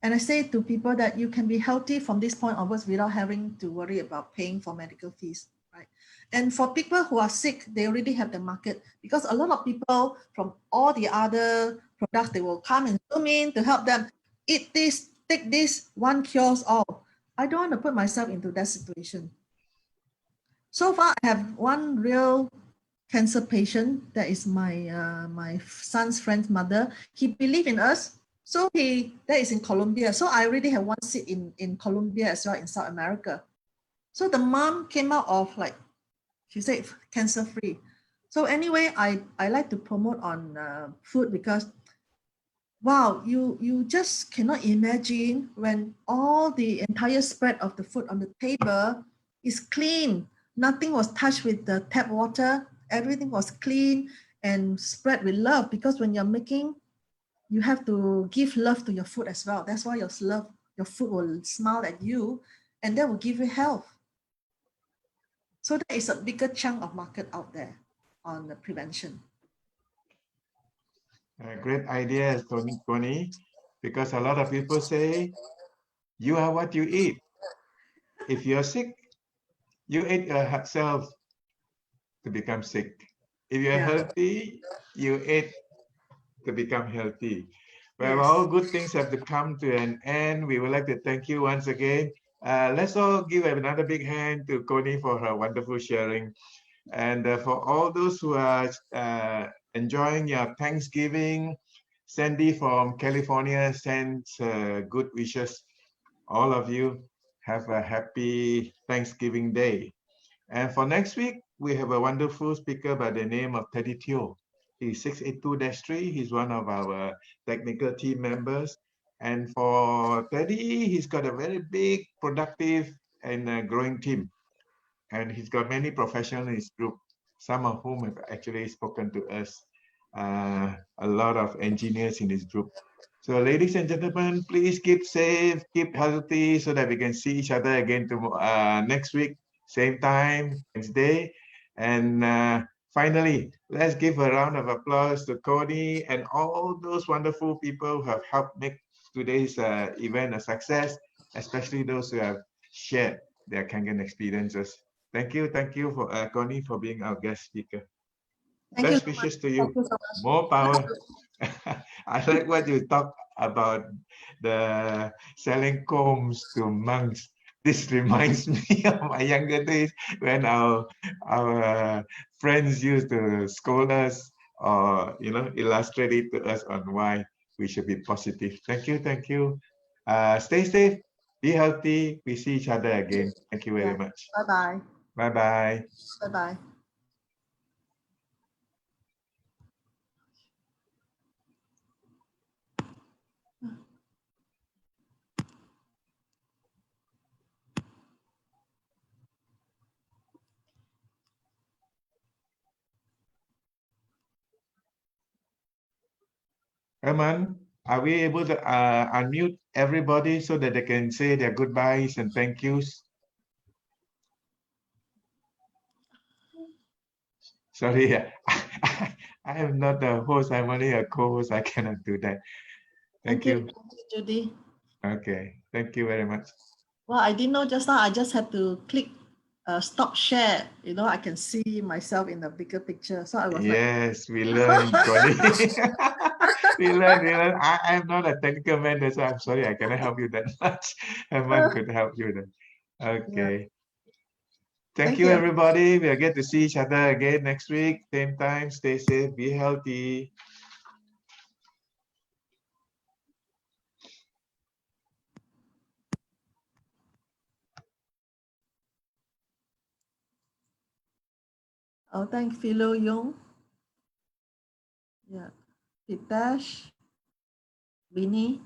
and I say to people that you can be healthy from this point onwards without having to worry about paying for medical fees, right? And for people who are sick, they already have the market, because a lot of people from all the other products, they will come and zoom in to help them eat this, take this, one cures all. I don't want to put myself into that situation. So far, I have one real cancer patient that is my son's friend's mother. He believed in us, so that is in Colombia. So I already have one seat in Colombia as well, in South America. So the mom came out of like, she said cancer free. So anyway, I like to promote on food because, wow, you just cannot imagine when all the entire spread of the food on the table is clean. Nothing was touched with the tap water. Everything was clean and spread with love, because when you're making, you have to give love to your food as well. That's why your food will smile at you, and that will give you health. So there is a bigger chunk of market out there on the prevention. Great idea, Tony, because a lot of people say, you are what you eat. If you're sick, you eat yourself to become sick. If you're healthy, you eat to become healthy. Well, Yes. all good things have to come to an end. We would like to thank you once again. Let's all give another big hand to Connie for her wonderful sharing. And for all those who are enjoying your Thanksgiving, Sandy from California sends good wishes. All of you have a happy Thanksgiving Day. And for next week, we have a wonderful speaker by the name of Teddy Teo. He's 682-3. He's one of our technical team members. And for Teddy, he's got a very big, productive, and growing team. And he's got many professionals in his group, some of whom have actually spoken to us, a lot of engineers in his group. So ladies and gentlemen, please keep safe, keep healthy so that we can see each other again next week, same time, next day. And finally, let's give a round of applause to Cody and all those wonderful people who have helped make today's event a success, especially those who have shared their Kangen experiences. Thank you for Connie for being our guest speaker. Thank Best you so wishes much. to you. Thank you so much. More power. I like what you talk about the selling combs to monks. This reminds me of my younger days when our friends used to scold us or illustrate it to us on why we should be positive. Thank you. Stay safe, be healthy. We see each other again. Thank you very much. Bye-bye. Bye-bye. Bye-bye. Herman, are we able to unmute everybody so that they can say their goodbyes and thank yous? Sorry, I am not the host. I'm only a co-host. I cannot do that. Thank you. Thank you, Judy. Okay, thank you very much. Well, I didn't know just now. I just had to click stop share. I can see myself in the bigger picture. So I was yes, we learned, Connie. we learned. I am not a technical man, so I'm sorry. I cannot help you that much. Herman could help you then. Okay. Yeah. Thank you, everybody. We'll get to see each other again next week. Same time. Stay safe. Be healthy. Oh, thank Philo Young. Yeah. Hitesh. Vinny.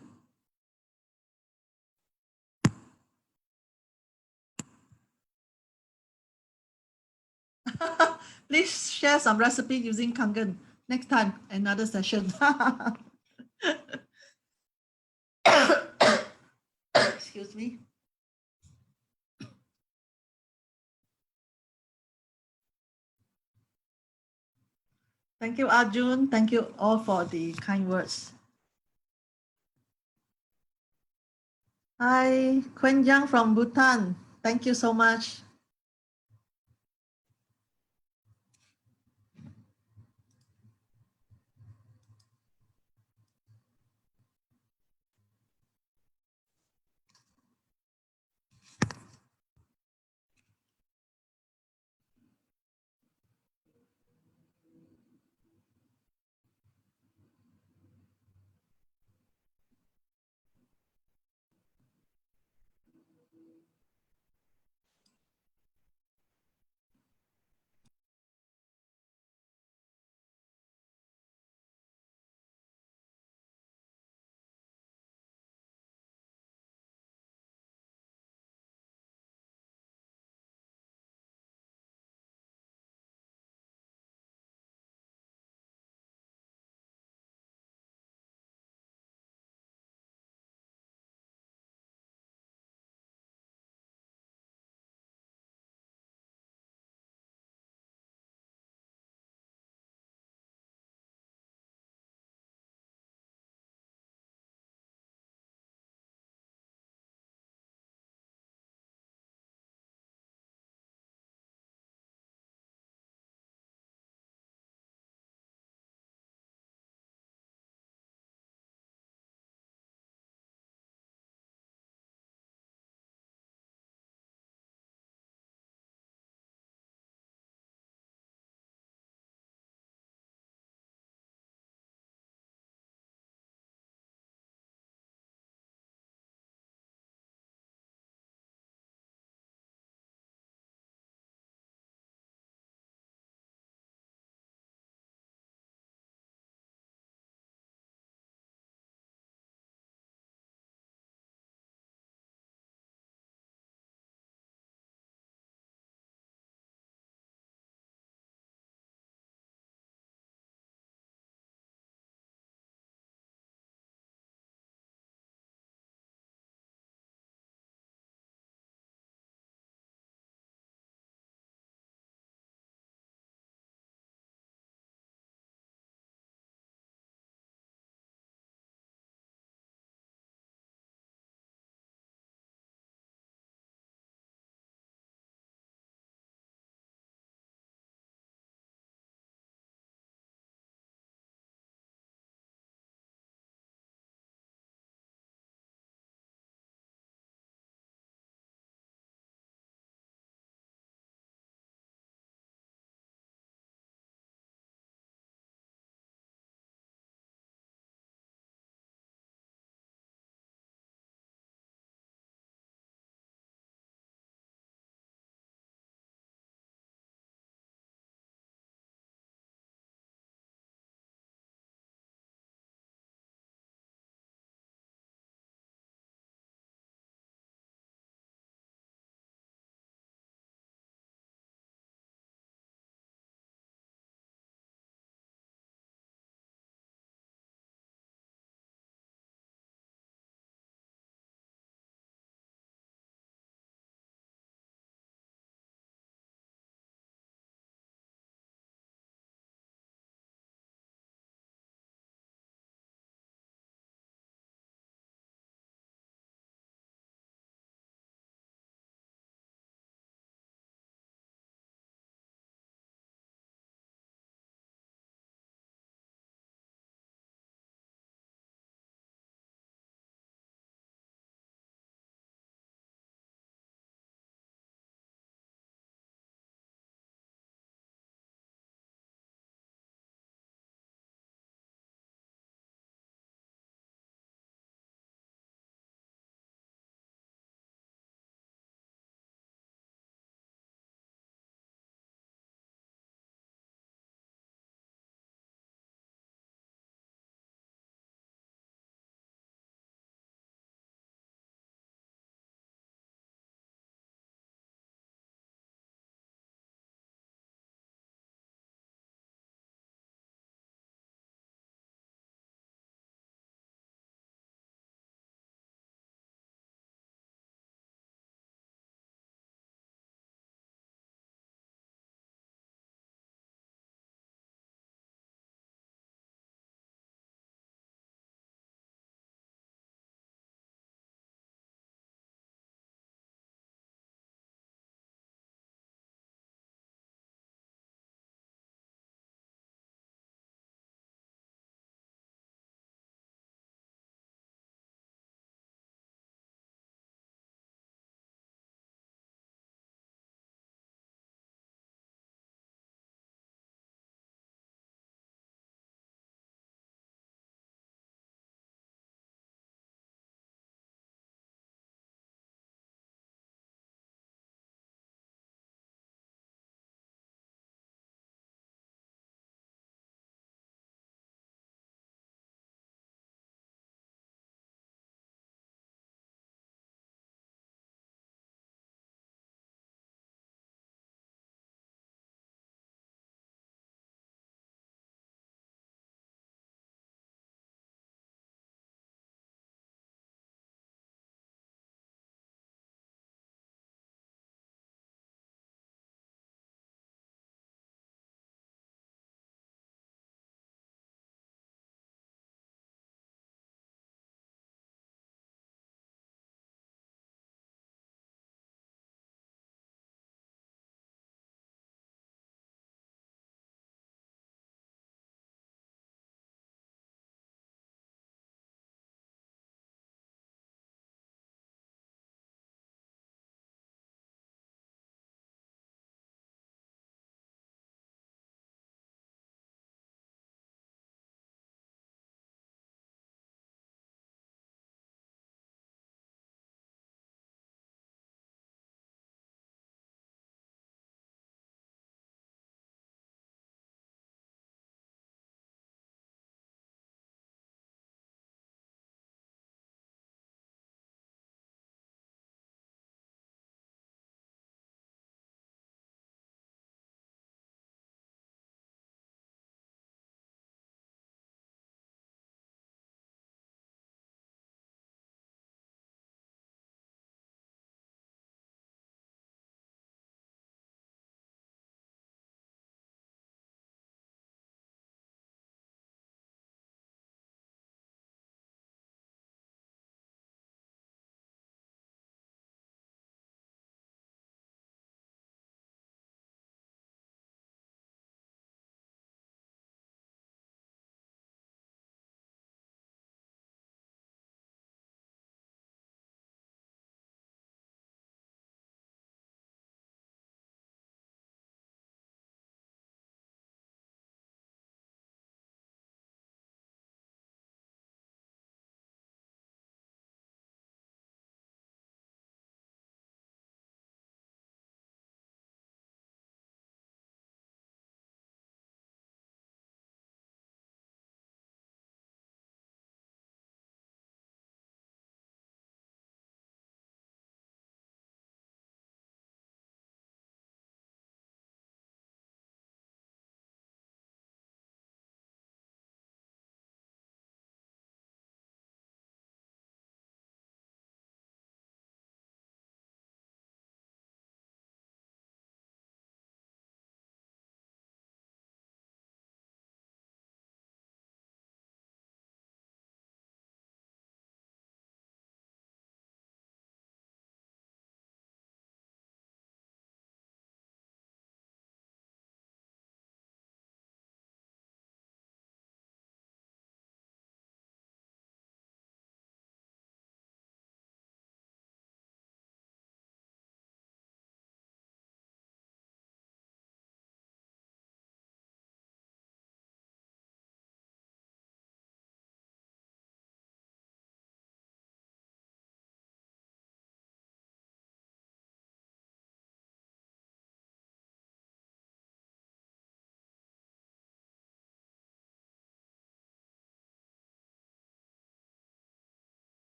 Please share some recipe using Kangen. Next time, another session. Excuse me. Thank you, Arjun. Thank you all for the kind words. Hi, Quen Yang from Bhutan. Thank you so much.